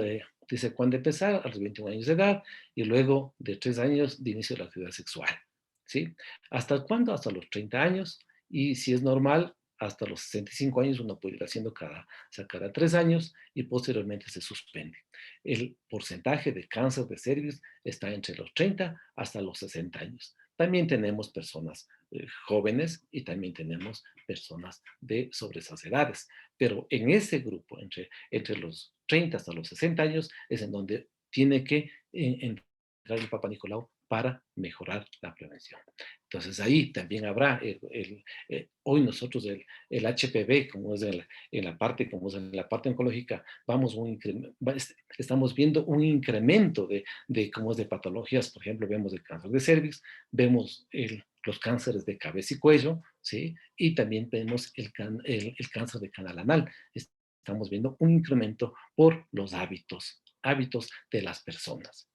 dice cuándo empezar, a los 21 años de edad, y luego de 3 años de inicio de la actividad sexual. ¿Sí? ¿Hasta cuándo? Hasta los 30 años, y si es normal, hasta los 65 años uno puede ir haciendo cada 3 años y posteriormente se suspende. El porcentaje de cáncer de cervix está entre los 30 hasta los 60 años. También tenemos personas jóvenes y también tenemos personas sobre esas edades. Pero en ese grupo, entre los 30 hasta los 60 años, es en donde tiene que entrar el Papa Nicolau para mejorar la prevención. Entonces ahí también habrá, hoy nosotros el HPV, como es en la parte, como es en la parte oncológica, estamos viendo un incremento cómo es de patologías, por ejemplo, vemos el cáncer de cervix, vemos los cánceres de cabeza y cuello, ¿sí? Y también vemos el cáncer de canal anal. Estamos viendo un incremento por los hábitos de las personas.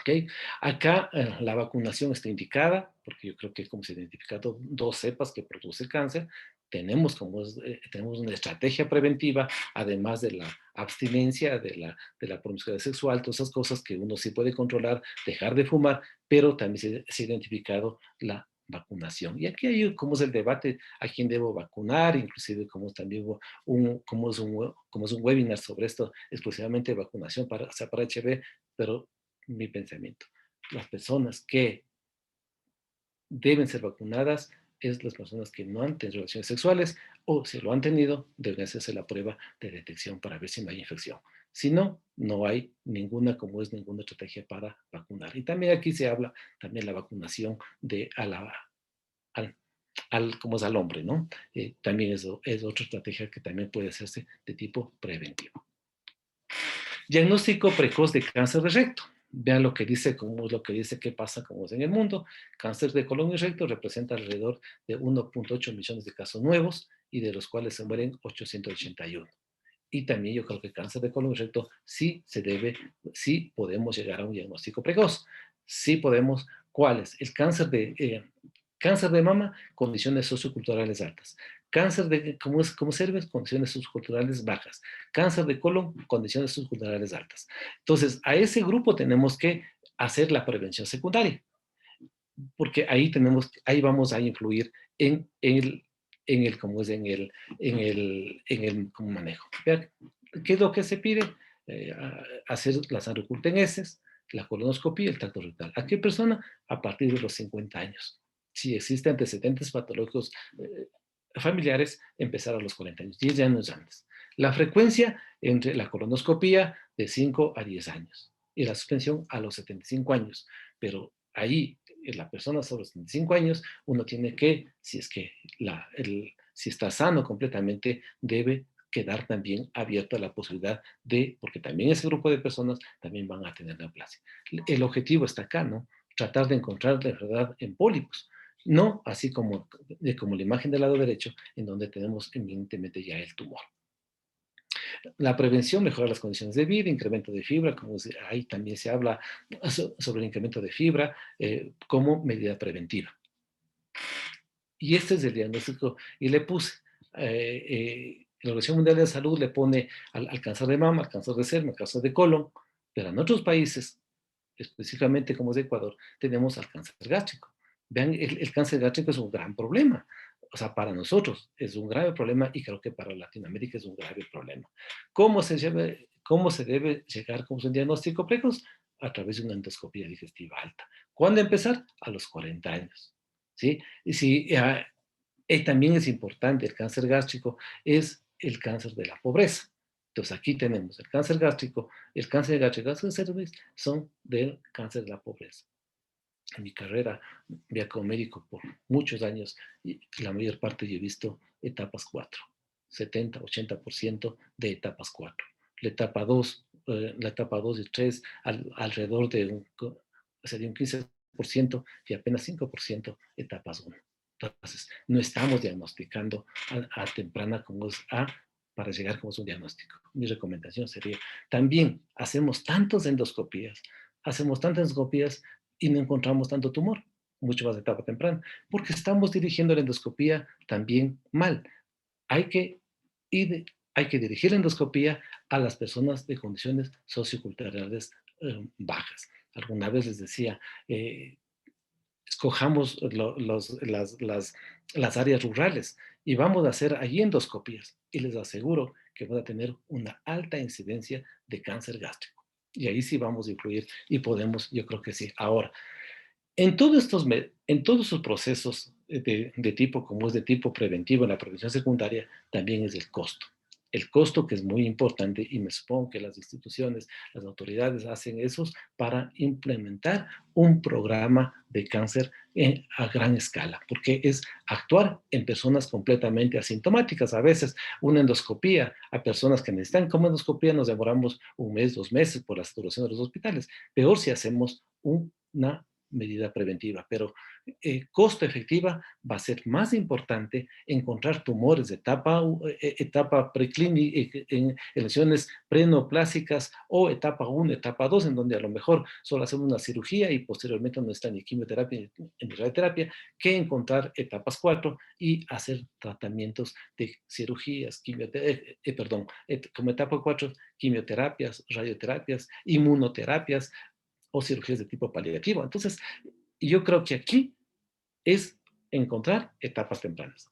¿Okay? Acá la vacunación está indicada, porque yo creo que como se han identificado dos cepas que produce cáncer, tenemos una estrategia preventiva, además de la abstinencia, de la promiscuidad sexual, todas esas cosas que uno sí puede controlar, dejar de fumar, pero también se ha identificado la vacunación. Y aquí hay como es el debate a quién debo vacunar, inclusive como también hubo como es un webinar sobre esto, exclusivamente vacunación para HIV, pero mi pensamiento. Las personas que deben ser vacunadas es las personas que no han tenido relaciones sexuales o si lo han tenido, deben hacerse la prueba de detección para ver si no hay infección. Si no, no hay ninguna estrategia para vacunar. Y también aquí se habla también la vacunación como es al hombre, ¿no? También es otra estrategia que también puede hacerse de tipo preventivo. Diagnóstico precoz de cáncer de recto. Vean lo que dice, cómo es lo que dice, qué pasa, cómo es en el mundo. Cáncer de colon y recto representa alrededor de 1.8 millones de casos nuevos y de los cuales se mueren 881. Y también yo creo que cáncer de colon y recto sí podemos llegar a un diagnóstico precoz. Sí podemos. ¿Cuál es? El cáncer de mama, condiciones socioculturales altas. Cáncer de, como cervix, condiciones socioculturales bajas. Cáncer de colon, condiciones socioculturales altas. Entonces, a ese grupo tenemos que hacer la prevención secundaria, porque ahí vamos a influir ¿cómo es? En el cómo manejo. Vean, ¿qué es lo que se pide? Hacer las aeroculteneses, la colonoscopia y el tacto rectal. ¿A qué persona? A partir de los 50 años. Si existen antecedentes patológicos familiares, empezar a los 40 años, 10 años antes. La frecuencia entre la colonoscopia de 5 a 10 años y la suspensión a los 75 años. Pero ahí, en la persona sobre los 75 años, uno tiene que, si es que si está sano completamente, debe quedar también abierta la posibilidad de, porque también ese grupo de personas también van a tener neoplasia. El objetivo está acá, ¿no? Tratar de encontrar la enfermedad en pólipos, no así como la imagen del lado derecho, en donde tenemos evidentemente ya el tumor. La prevención mejora las condiciones de vida, incremento de fibra, ahí también se habla sobre el incremento de fibra como medida preventiva. Y este es el diagnóstico, y le puse, la Organización Mundial de la Salud le pone al cáncer de mama, al cáncer de seno, al cáncer de colon, pero en otros países, específicamente como es de Ecuador, tenemos al cáncer gástrico. Vean, el cáncer gástrico es un gran problema. O sea, para nosotros es un grave problema y creo que para Latinoamérica es un grave problema. ¿Cómo se debe llegar con un diagnóstico precoz? A través de una endoscopia digestiva alta. ¿Cuándo empezar? A los 40 años. ¿Sí? Y también es importante, el cáncer gástrico es el cáncer de la pobreza. Entonces aquí tenemos el cáncer gástrico, el cáncer gástrico y el cáncer de cervix son del cáncer de la pobreza. En mi carrera, como médico por muchos años, y la mayor parte yo he visto etapas 4, 70-80% de etapas 4. La etapa 2 y 3 alrededor sería un 15% y apenas 5% etapas 1. Entonces, no estamos diagnosticando a temprana como es A para llegar como es un diagnóstico. Mi recomendación sería, también hacemos tantas endoscopías y no encontramos tanto tumor, mucho más de etapa temprana, porque estamos dirigiendo la endoscopía también mal. Hay que, hay que dirigir la endoscopía a las personas de condiciones socioculturales bajas. Alguna vez les decía, escojamos las áreas rurales y vamos a hacer allí endoscopías y les aseguro que van a tener una alta incidencia de cáncer gástrico. Y ahí sí vamos a influir y podemos, yo creo que sí. Ahora, en todos sus procesos de tipo, como es de tipo preventivo en la prevención secundaria, también es el costo. El costo que es muy importante y me supongo que las instituciones, las autoridades hacen eso para implementar un programa de cáncer a gran escala, porque es actuar en personas completamente asintomáticas. A veces una endoscopía a personas que necesitan como endoscopía nos demoramos 1 mes, 2 meses por la saturación de los hospitales. Peor si hacemos una medida preventiva, pero costo efectiva va a ser más importante encontrar tumores de etapa preclínica, en lesiones preneoplásicas o etapa 1, etapa 2, en donde a lo mejor solo hacemos una cirugía y posteriormente no está ni quimioterapia ni radioterapia, que encontrar etapas 4 y hacer tratamientos de cirugías, como etapa 4, quimioterapias, radioterapias, inmunoterapias, o cirugías de tipo paliativo. Entonces, yo creo que aquí es encontrar etapas tempranas.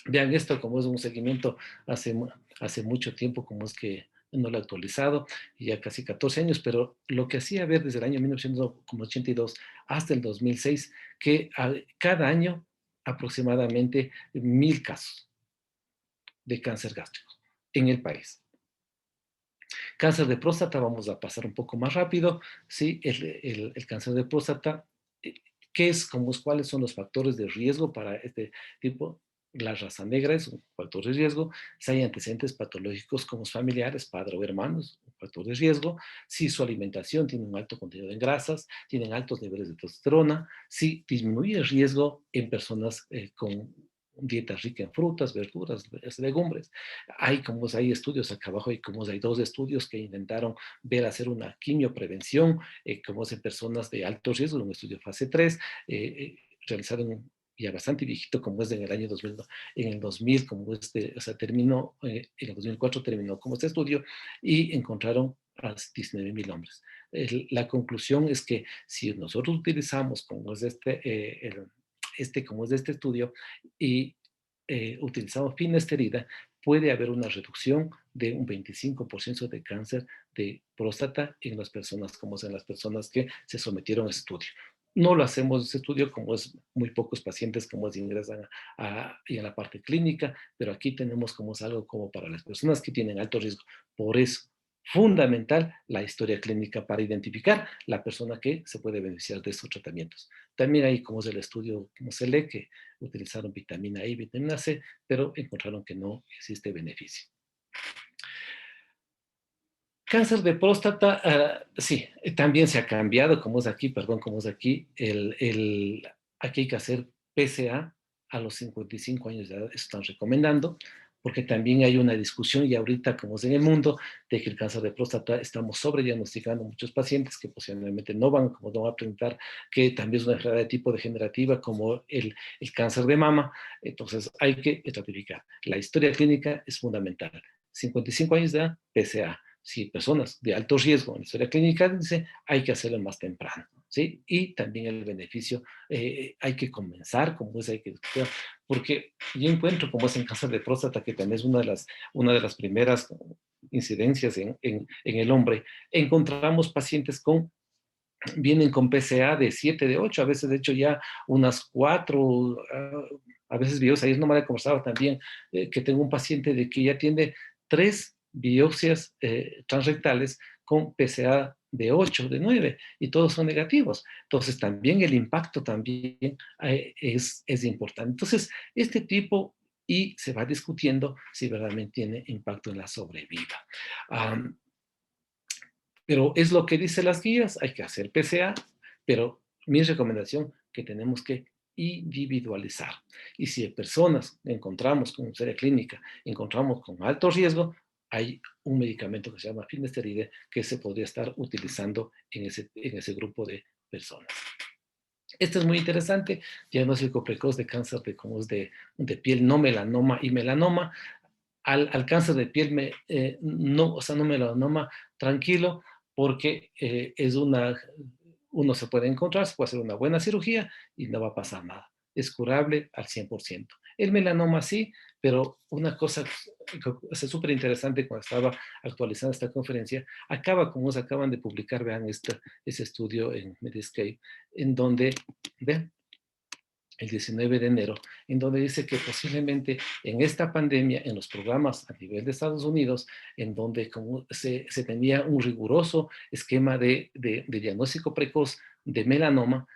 Vean esto como es un seguimiento hace, hace mucho tiempo, como es que no lo he actualizado, ya casi 14 años, pero lo que hacía ver desde el año 1982 hasta el 2006, que cada año aproximadamente 1000 casos de cáncer gástrico en el país. Cáncer de próstata, vamos a pasar un poco más rápido, ¿sí? El cáncer de próstata, eh, cuáles son los factores de riesgo para este tipo? La raza negra es un factor de riesgo. Si hay antecedentes patológicos como familiares, padre o hermanos, un factor de riesgo. Si su alimentación tiene un alto contenido en grasas, tienen altos niveles de testosterona, si disminuye el riesgo en personas con dieta rica en frutas, verduras, legumbres. Hay estudios acá abajo, hay 2 estudios que intentaron ver hacer una quimioprevención, como es en personas de alto riesgo, un estudio fase 3, realizado ya bastante viejito, como es en el año 2000, en el 2000, como o sea, terminó, en el 2004 terminó como este estudio, y encontraron a 19,000 hombres. La conclusión es que si nosotros utilizamos, como es como es de este estudio, y utilizamos finasterida, puede haber una reducción de un 25% de cáncer de próstata en las personas, como en las personas que se sometieron a estudio. No lo hacemos ese estudio, como es muy pocos pacientes como ingresan en la parte clínica, pero aquí tenemos como es algo como para las personas que tienen alto riesgo. Por eso, fundamental la historia clínica para identificar la persona que se puede beneficiar de estos tratamientos. También hay como es el estudio, como se lee, que utilizaron vitamina E y vitamina C, pero encontraron que no existe beneficio. Cáncer de próstata, sí, también se ha cambiado, como es aquí, perdón, como es aquí, aquí hay que hacer PSA a los 55 años de edad, eso están recomendando, porque también hay una discusión y ahorita, como es en el mundo, de que el cáncer de próstata estamos sobrediagnosticando muchos pacientes que posiblemente no van a presentar, que también es una enfermedad de tipo degenerativa como el cáncer de mama. Entonces hay que estratificar. La historia clínica es fundamental. 55 años de edad, PSA. Si personas de alto riesgo en la historia clínica, dice, hay que hacerlo más temprano, ¿sí? Y también el beneficio, hay que comenzar, como es, hay que, porque yo encuentro como es en cáncer de próstata, que también es una de las primeras incidencias en el hombre, encontramos pacientes vienen con PSA de 7, de 8, a veces de hecho ya unas 4, a veces biopsias. Ayer no me había conversado también, que tengo un paciente de que ya tiene 3 biopsias transrectales con PSA de 8, de 9, y todos son negativos. Entonces también el impacto también es importante. Entonces, este tipo, y se va discutiendo si verdaderamente tiene impacto en la sobrevida. Pero es lo que dicen las guías, hay que hacer PCA, pero mi recomendación que tenemos que individualizar. Y si personas encontramos con serie clínica, encontramos con alto riesgo, hay un medicamento que se llama finasteride que se podría estar utilizando en ese grupo de personas. Esto es muy interesante, diagnóstico precoz de cáncer de piel, no melanoma y melanoma. Al cáncer de piel, no, o sea, no melanoma, tranquilo, porque uno se puede encontrar, se puede hacer una buena cirugía y no va a pasar nada. Es curable al 100%. El melanoma sí, pero una cosa es súper interesante cuando estaba actualizando esta conferencia, como se acaban de publicar, vean ese estudio en Medscape, en donde, vean, el 19 de enero, en donde dice que posiblemente en esta pandemia, en los programas a nivel de Estados Unidos, en donde como se tenía un riguroso esquema de diagnóstico precoz de melanoma,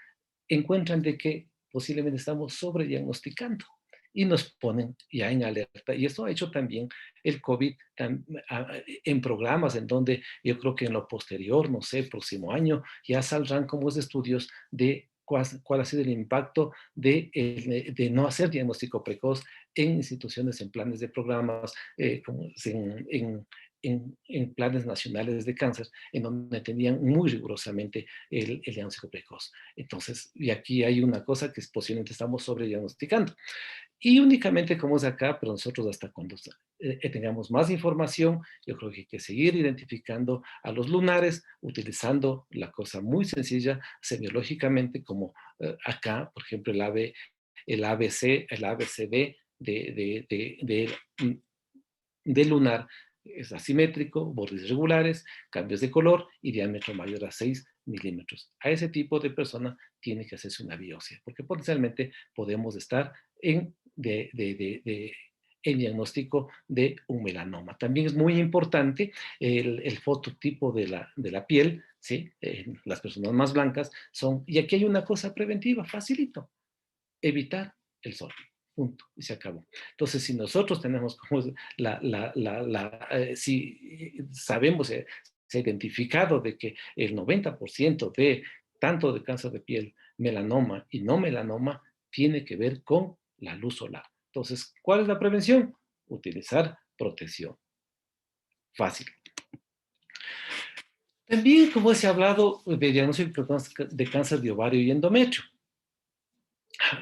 encuentran de que posiblemente estamos sobrediagnosticando y nos ponen ya en alerta. Y esto ha hecho también el COVID en programas en donde yo creo que en lo posterior, no sé, próximo año, ya saldrán como estudios de cuál ha sido el impacto de no hacer diagnóstico precoz en instituciones, en planes de programas, como en planes nacionales de cáncer, en donde tenían muy rigurosamente el diagnóstico precoz. Entonces, y aquí hay una cosa que posiblemente estamos sobrediagnosticando. Y únicamente como es acá, pero nosotros hasta cuando tengamos más información, yo creo que hay que seguir identificando a los lunares, utilizando la cosa muy sencilla semiológicamente, como acá, por ejemplo, el ABC, el ABCD de lunar es asimétrico, bordes irregulares, cambios de color y diámetro mayor a 6 milímetros. A ese tipo de persona tiene que hacerse una biopsia, porque potencialmente podemos estar en diagnóstico de un melanoma. También es muy importante el fototipo de la piel, ¿sí? Las personas más blancas y aquí hay una cosa preventiva, facilito, evitar el sol. Punto. Y se acabó. Entonces, si nosotros tenemos como si sabemos, se ha identificado de que el 90% de tanto de cáncer de piel, melanoma y no melanoma, tiene que ver con la luz solar. Entonces, ¿cuál es la prevención? Utilizar protección. Fácil. También, como se ha hablado de diagnóstico de cáncer de ovario y endometrio.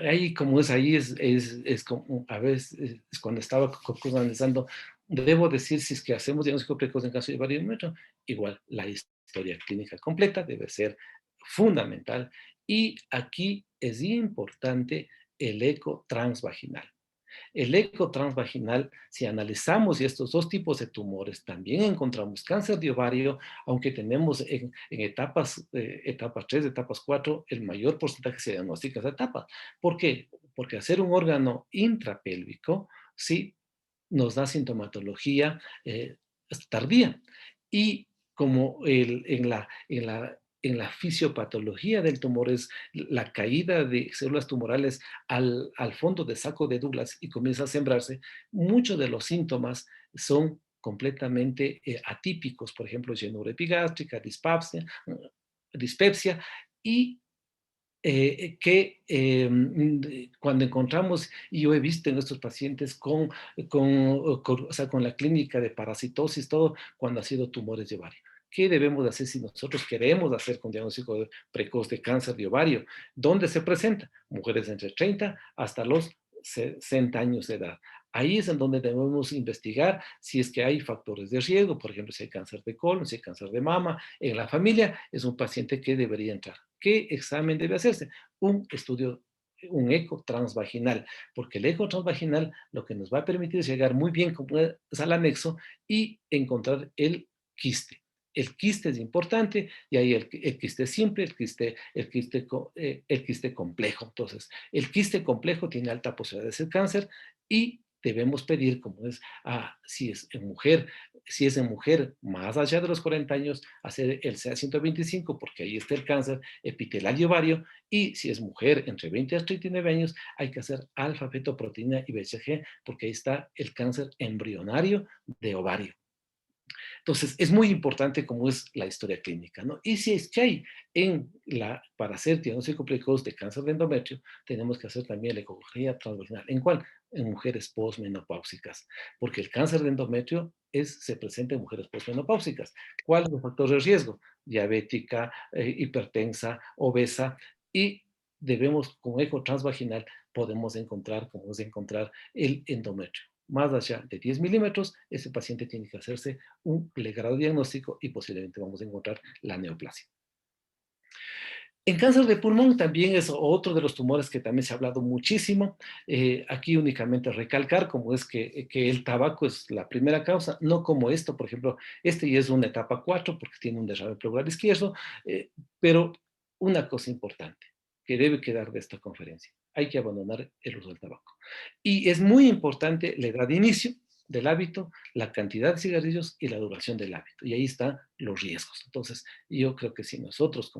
Ahí, como es ahí, es como, a veces, es cuando estaba analizando, debo decir si es que hacemos diagnóstico precoz en cáncer de ovario y endometrio, igual, la historia clínica completa debe ser fundamental. Y aquí es importante el eco transvaginal. El eco transvaginal, si analizamos estos dos tipos de tumores, también encontramos cáncer de ovario, aunque tenemos en etapas, etapas 3, etapas 4, el mayor porcentaje se diagnostica esa etapa. ¿Por qué? Porque hacer un órgano intrapélvico, sí, nos da sintomatología tardía. Y como en la fisiopatología del tumor es la caída de células tumorales al fondo de saco de Douglas y comienza a sembrarse, muchos de los síntomas son completamente atípicos, por ejemplo, llenura epigástrica, dispepsia, y cuando encontramos, y yo he visto en estos pacientes o sea, con la clínica de parasitosis, todo, cuando ha sido tumores de ovario. ¿Qué debemos hacer si nosotros queremos hacer con diagnóstico precoz de cáncer de ovario? ¿Dónde se presenta? Mujeres entre 30 hasta los 60 años de edad. Ahí es en donde debemos investigar si es que hay factores de riesgo, por ejemplo, si hay cáncer de colon, si hay cáncer de mama, en la familia, es un paciente que debería entrar. ¿Qué examen debe hacerse? Un estudio, un eco transvaginal, porque el eco transvaginal lo que nos va a permitir es llegar muy bien como es al anexo y encontrar el quiste. El quiste es importante y ahí el quiste simple, el quiste complejo. Entonces, el quiste complejo tiene alta posibilidad de ser cáncer y debemos pedir, como es, si es en mujer más allá de los 40 años, hacer el CA 125, porque ahí está el cáncer epitelial y ovario, y si es mujer entre 20 a 39 años, hay que hacer alfa-fetoproteína y BCG, porque ahí está el cáncer embrionario de ovario. Entonces, es muy importante cómo es la historia clínica, ¿no? Y si es que hay para hacer diagnóstico precoz de cáncer de endometrio, tenemos que hacer también la ecografía transvaginal. ¿En cuál? En mujeres posmenopáusicas, porque el cáncer de endometrio se presenta en mujeres posmenopáusicas. ¿Cuál es el factor de riesgo? Diabética, hipertensa, obesa, y debemos, con eco transvaginal, podemos encontrar, podemos encontrar el endometrio. Más allá de 10 milímetros, ese paciente tiene que hacerse un legrado diagnóstico y posiblemente vamos a encontrar la neoplasia. En cáncer de pulmón también es otro de los tumores que también se ha hablado muchísimo. Aquí únicamente recalcar cómo es que el tabaco es la primera causa, no como esto, por ejemplo, este ya es una etapa 4 porque tiene un derrame pleural izquierdo, pero una cosa importante que debe quedar de esta conferencia, hay que abandonar el uso del tabaco. Y es muy importante la edad de inicio del hábito, la cantidad de cigarrillos y la duración del hábito. Y ahí están los riesgos. Entonces, yo creo que si nosotros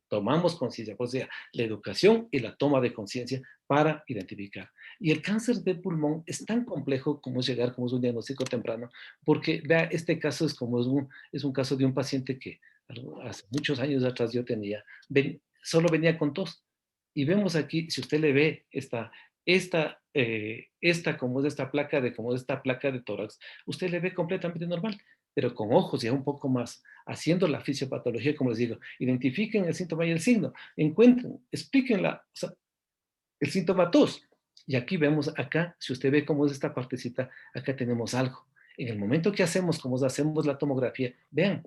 tomamos conciencia, pues sea la educación y la toma de conciencia para identificar. Y el cáncer de pulmón es tan complejo como es llegar, como es un diagnóstico temprano, porque vea, este caso es un caso de un paciente que hace muchos años atrás yo tenía, solo venía con tos. Y vemos aquí, si usted le ve como es esta placa de tórax, usted le ve completamente normal, pero con ojos ya un poco más, haciendo la fisiopatología, como les digo, identifiquen el síntoma y el signo, encuentren, explíquenla, o sea, el síntoma tos. Y aquí vemos, acá, si usted ve cómo es esta partecita, acá tenemos algo. En el momento que como hacemos la tomografía, vean,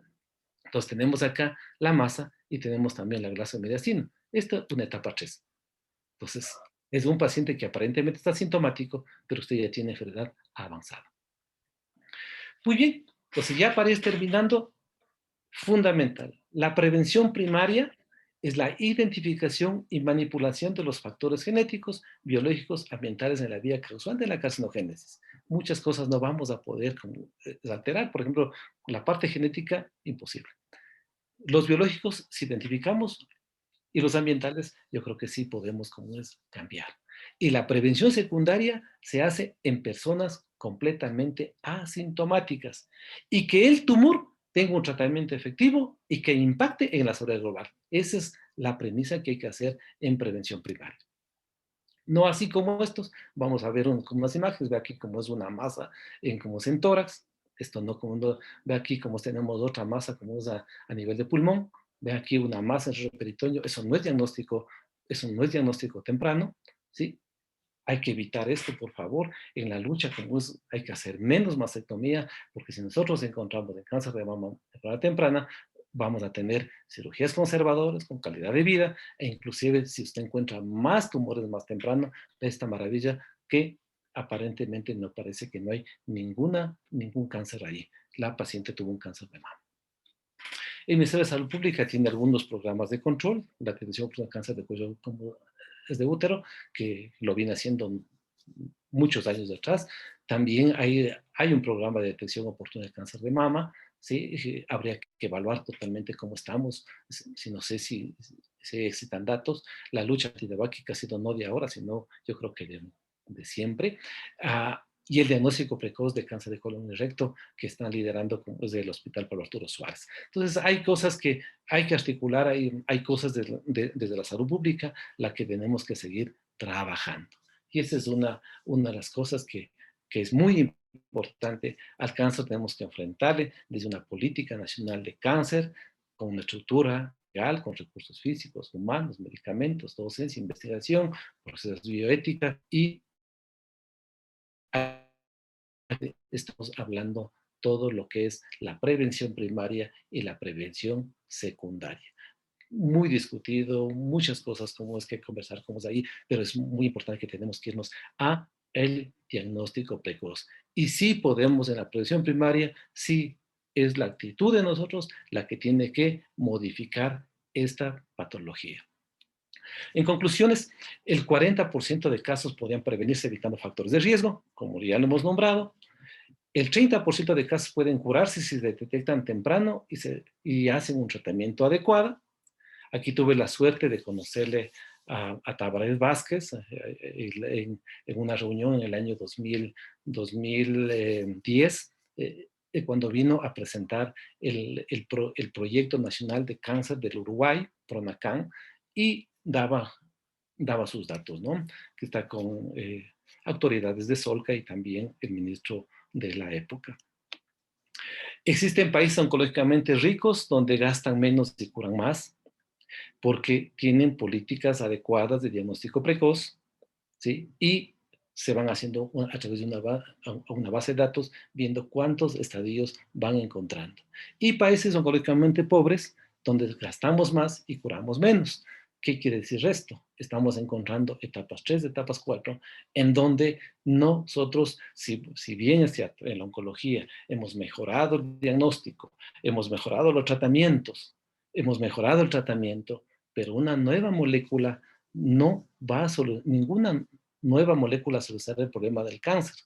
entonces tenemos acá la masa y tenemos también la grasa mediastina. Esta es una etapa 3. Entonces, es un paciente que aparentemente está sintomático, pero usted ya tiene enfermedad avanzada. Muy bien, entonces ya para ir terminando, fundamental, la prevención primaria es la identificación y manipulación de los factores genéticos, biológicos, ambientales en la vía causal de la carcinogénesis. Muchas cosas no vamos a poder alterar, por ejemplo, la parte genética, imposible. Los biológicos, si identificamos, y los ambientales, yo creo que sí podemos, como es, cambiar. Y la prevención secundaria se hace en personas completamente asintomáticas y que el tumor tenga un tratamiento efectivo y que impacte en la salud global. Esa es la premisa que hay que hacer en prevención primaria. No así como estos. Vamos a ver como unas imágenes. Ve aquí cómo es una masa como es en tórax. Esto no como ve aquí cómo tenemos otra masa como es a nivel de pulmón. Ve aquí una masa en el peritoneo. Eso no es diagnóstico temprano, ¿sí? Hay que evitar esto, por favor. En la lucha como es, hay que hacer menos mastectomía, porque si nosotros encontramos el cáncer de mama de forma temprana, vamos a tener cirugías conservadoras con calidad de vida, e inclusive si usted encuentra más tumores más temprano, esta maravilla que aparentemente no parece que no hay ningún cáncer ahí. La paciente tuvo un cáncer de mama. El Ministerio de Salud Pública tiene algunos programas de control, la atención por el cáncer de cuello como es de útero, que lo viene haciendo muchos años atrás. También hay un programa de detección oportuna del cáncer de mama, ¿sí? Habría que evaluar totalmente cómo estamos, si no sé si existan datos. La lucha antidebáquica ha sido no de ahora, sino yo creo que de siempre. Y el diagnóstico precoz de cáncer de colon y recto que están liderando desde el Hospital Pablo Arturo Suárez. Entonces, hay cosas que hay que articular, hay cosas desde la salud pública, la que tenemos que seguir trabajando. Y esa es una de las cosas que es muy importante. Al cáncer tenemos que enfrentarle desde una política nacional de cáncer, con una estructura legal, con recursos físicos, humanos, medicamentos, docencia, investigación, procesos bioética y estamos hablando todo lo que es la prevención primaria y la prevención secundaria. Muy discutido, muchas cosas como es que conversar como es ahí, pero es muy importante que tenemos que irnos a el diagnóstico precoz. Y sí podemos en la prevención primaria, sí es la actitud de nosotros la que tiene que modificar esta patología. En conclusiones, el 40% de casos podrían prevenirse evitando factores de riesgo, como ya lo hemos nombrado. El 30% de casos pueden curarse si se detectan temprano y hacen un tratamiento adecuado. Aquí tuve la suerte de conocerle a Tabarés Vázquez en una reunión en el año 2010, cuando vino a presentar el Proyecto Nacional de Cáncer del Uruguay, PRONACAN, y daba sus datos, ¿no? Que está con autoridades de Solca y también el ministro de la época. Existen países oncológicamente ricos donde gastan menos y curan más, porque tienen políticas adecuadas de diagnóstico precoz, ¿sí? Y se van haciendo a través de una base de datos, viendo cuántos estadios van encontrando. Y países oncológicamente pobres, donde gastamos más y curamos menos. ¿Qué quiere decir esto? Estamos encontrando etapas 3, etapas 4, en donde nosotros, si bien en la oncología hemos mejorado el diagnóstico, hemos mejorado los tratamientos, hemos mejorado el tratamiento, pero una nueva molécula no va a solucionar, ninguna nueva molécula a solucionar el problema del cáncer.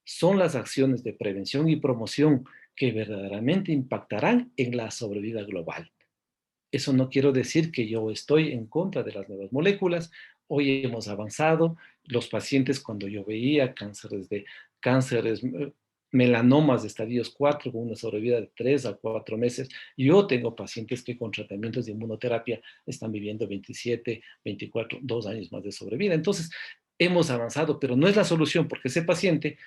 Son las acciones de prevención y promoción que verdaderamente impactarán en la sobrevida global. Eso no quiero decir que yo estoy en contra de las nuevas moléculas. Hoy hemos avanzado. Los pacientes, cuando yo veía cánceres, melanomas de estadios 4 con una sobrevida de 3 a 4 meses, yo tengo pacientes que con tratamientos de inmunoterapia están viviendo 27, 24, 2 años más de sobrevida. Entonces, hemos avanzado, pero no es la solución porque ese paciente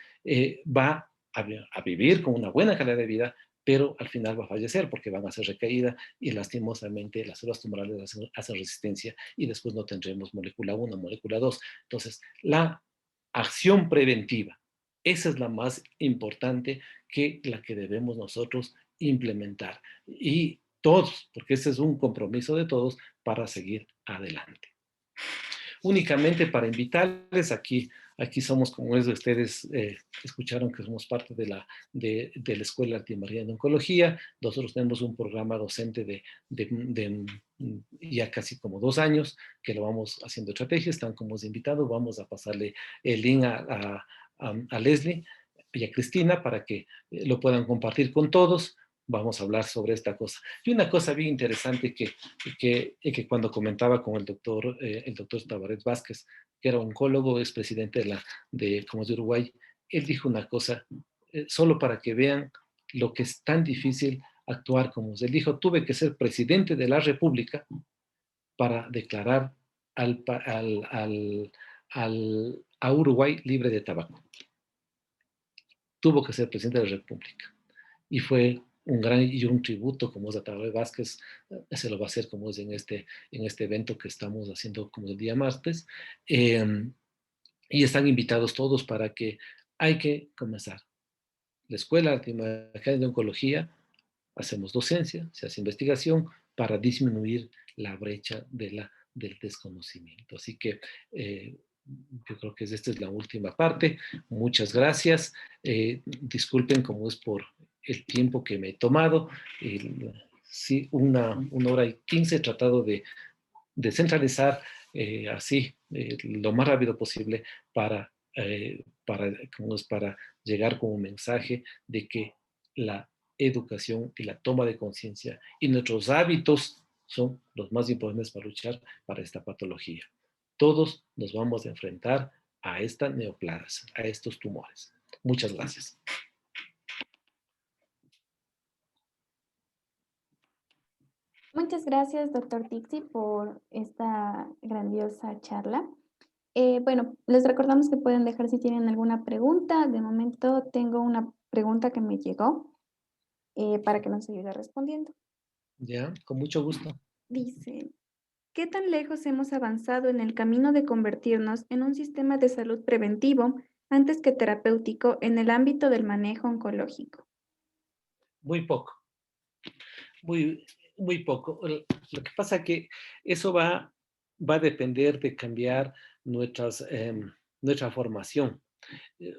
va a vivir con una buena calidad de vida, pero al final va a fallecer porque van a ser recaída y lastimosamente las células tumorales hacen resistencia y después no tendremos molécula 1, molécula 2. Entonces, la acción preventiva, esa es la más importante que la que debemos nosotros implementar. Y todos, porque ese es un compromiso de todos para seguir adelante. Únicamente para invitarles aquí somos, como es de ustedes escucharon que somos parte de la Escuela Antimaría de Oncología. Nosotros tenemos un programa docente de ya casi como 2 años que lo vamos haciendo estrategias. Están como invitados. Vamos a pasarle el link a Leslie y a Cristina para que lo puedan compartir con todos. Vamos a hablar sobre esta cosa. Y una cosa bien interesante que cuando comentaba con el doctor Tabarés Vázquez, que era oncólogo, es presidente como es de Uruguay, él dijo una cosa, solo para que vean lo que es tan difícil actuar como él dijo, tuve que ser presidente de la República para declarar al a Uruguay libre de tabaco. Tuvo que ser presidente de la República. Y fue un gran y un tributo, como es Atahualpa Vázquez, se lo va a hacer como es en este evento que estamos haciendo como el día martes. Y están invitados todos para que hay que comenzar. La Escuela Latinoamericana de Oncología, hacemos docencia, se hace investigación para disminuir la brecha del desconocimiento. Así que yo creo que esta es la última parte. Muchas gracias. Disculpen como es por el tiempo que me he tomado. Sí, 1 hora y 15 he tratado de centralizar lo más rápido posible para llegar con un mensaje de que la educación y la toma de conciencia y nuestros hábitos son los más importantes para luchar para esta patología. Todos nos vamos a enfrentar a esta neoplasia, a estos tumores. Muchas gracias. Muchas gracias, doctor Tixi, por esta grandiosa charla. Bueno, les recordamos que pueden dejar si tienen alguna pregunta. De momento tengo una pregunta que me llegó para que nos ayude respondiendo. Ya, con mucho gusto. Dice, ¿qué tan lejos hemos avanzado en el camino de convertirnos en un sistema de salud preventivo antes que terapéutico en el ámbito del manejo oncológico? Muy poco, muy, muy poco. Lo que pasa es que eso va a depender de cambiar nuestra formación. Eh,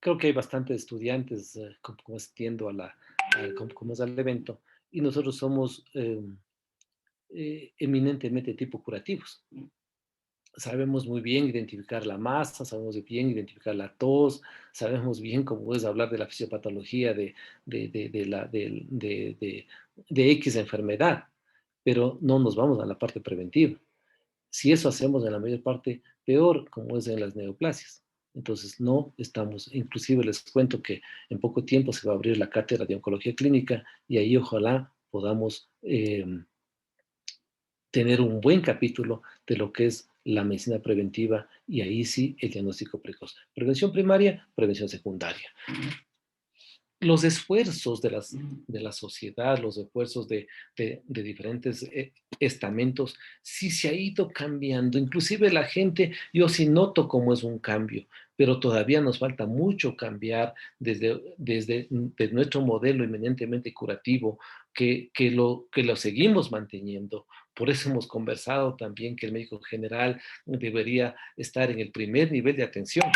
Creo que hay bastantes estudiantes como asistiendo como es al evento, y nosotros somos eminentemente tipo curativos. Sabemos muy bien identificar la masa, sabemos bien identificar la tos, sabemos bien cómo es hablar de la fisiopatología de X enfermedad, pero no nos vamos a la parte preventiva. Si eso hacemos en la mayor parte, peor como es en las neoplasias. Entonces, no estamos, inclusive les cuento que en poco tiempo se va a abrir la cátedra de oncología clínica y ahí ojalá podamos tener un buen capítulo de lo que es la medicina preventiva y ahí sí el diagnóstico precoz. Prevención primaria, prevención secundaria. Los esfuerzos de la sociedad, los esfuerzos de diferentes estamentos, sí se ha ido cambiando. Inclusive la gente, yo sí noto cómo es un cambio, pero todavía nos falta mucho cambiar desde nuestro modelo eminentemente curativo, que lo seguimos manteniendo. Por eso hemos conversado también que el médico general debería estar en el primer nivel de atención,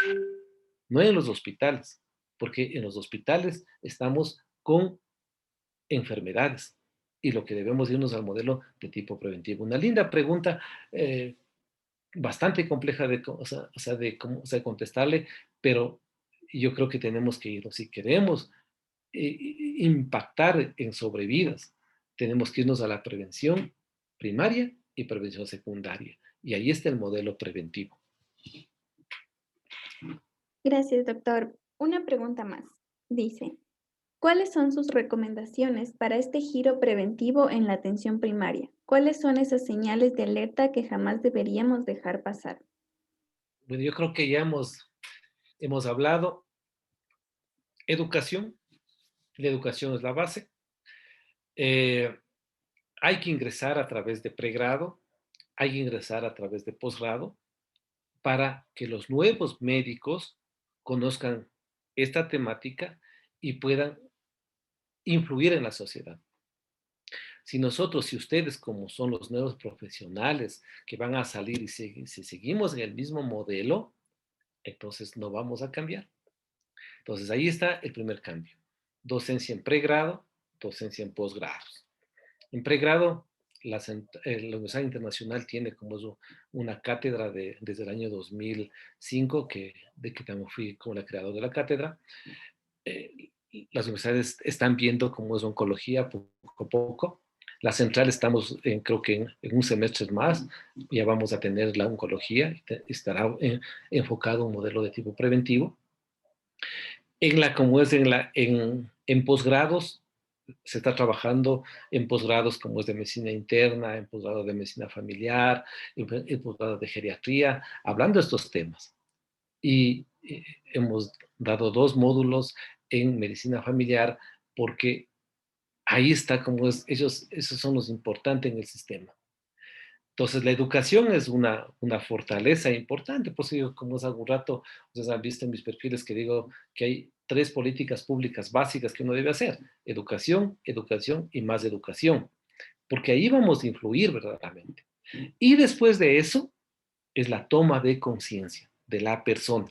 no en los hospitales, porque en los hospitales estamos con enfermedades y lo que debemos irnos al modelo de tipo preventivo. Una linda pregunta, bastante compleja de contestarle, pero yo creo que tenemos que irnos. Si queremos impactar en sobrevidas, tenemos que irnos a la prevención primaria y prevención secundaria. Y ahí está el modelo preventivo. Gracias, doctor. Una pregunta más. Dice, ¿cuáles son sus recomendaciones para este giro preventivo en la atención primaria? ¿Cuáles son esas señales de alerta que jamás deberíamos dejar pasar? Bueno, yo creo que ya hemos hablado. Educación, la educación es la base. Eh, Hay que ingresar a través de pregrado, hay que ingresar a través de posgrado para que los nuevos médicos conozcan esta temática y puedan influir en la sociedad. Si ustedes, como son los nuevos profesionales que van a salir y si seguimos en el mismo modelo, entonces no vamos a cambiar. Entonces ahí está el primer cambio. Docencia en pregrado, docencia en posgrados. En pregrado, la Universidad Internacional tiene como una cátedra desde el año 2005, de que también fui como la creadora de la cátedra. Eh, las universidades están viendo cómo es oncología poco a poco. La central estamos, creo que en un semestre más, ya vamos a tener la oncología, estará enfocado un modelo de tipo preventivo. Como es en posgrados, se está trabajando en posgrados como es de medicina interna, en posgrado de medicina familiar, en posgrado de geriatría, hablando de estos temas. Y hemos dado 2 módulos en medicina familiar porque ahí está como es, ellos, esos son los importantes en el sistema. Entonces, la educación es una fortaleza importante. Pues digo, como es algún rato, ustedes han visto en mis perfiles que digo que hay 3 políticas públicas básicas que uno debe hacer. Educación, educación y más educación. Porque ahí vamos a influir verdaderamente. Y después de eso es la toma de conciencia de la persona.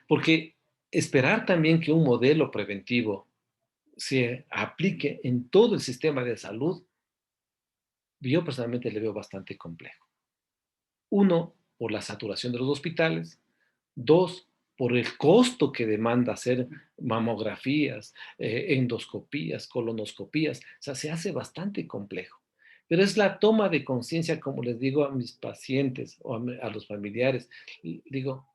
Porque esperar también que un modelo preventivo se aplique en todo el sistema de salud, yo personalmente le veo bastante complejo. Uno, por la saturación de los hospitales. Dos, por el costo que demanda hacer mamografías, endoscopías, colonoscopías. O sea, se hace bastante complejo. Pero es la toma de conciencia, como les digo a mis pacientes o a los familiares. Digo,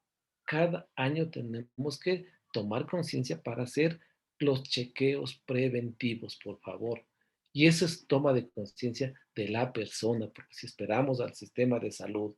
cada año tenemos que tomar conciencia para hacer los chequeos preventivos, por favor. Y eso es toma de conciencia de la persona, porque si esperamos al sistema de salud,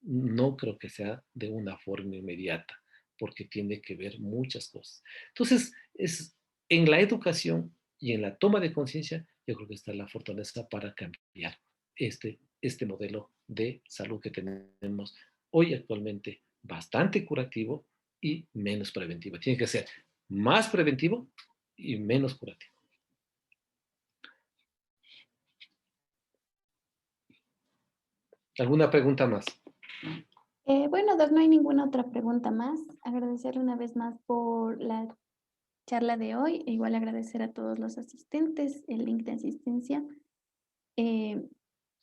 no creo que sea de una forma inmediata, porque tiene que ver muchas cosas. Entonces, es en la educación y en la toma de conciencia, yo creo que está la fortaleza para cambiar este modelo de salud que tenemos hoy actualmente, bastante curativo y menos preventivo. Tiene que ser más preventivo y menos curativo. ¿Alguna pregunta más? Bueno, Doc, no hay ninguna otra pregunta más. Agradecerle una vez más por la charla de hoy. E igual agradecer a todos los asistentes. El link de asistencia eh,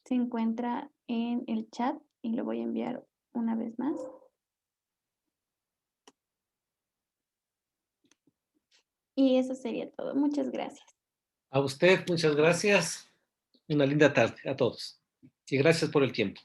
se encuentra en el chat y lo voy a enviar una vez más. Y eso sería todo. Muchas gracias. A usted, muchas gracias. Una linda tarde a todos. Y gracias por el tiempo.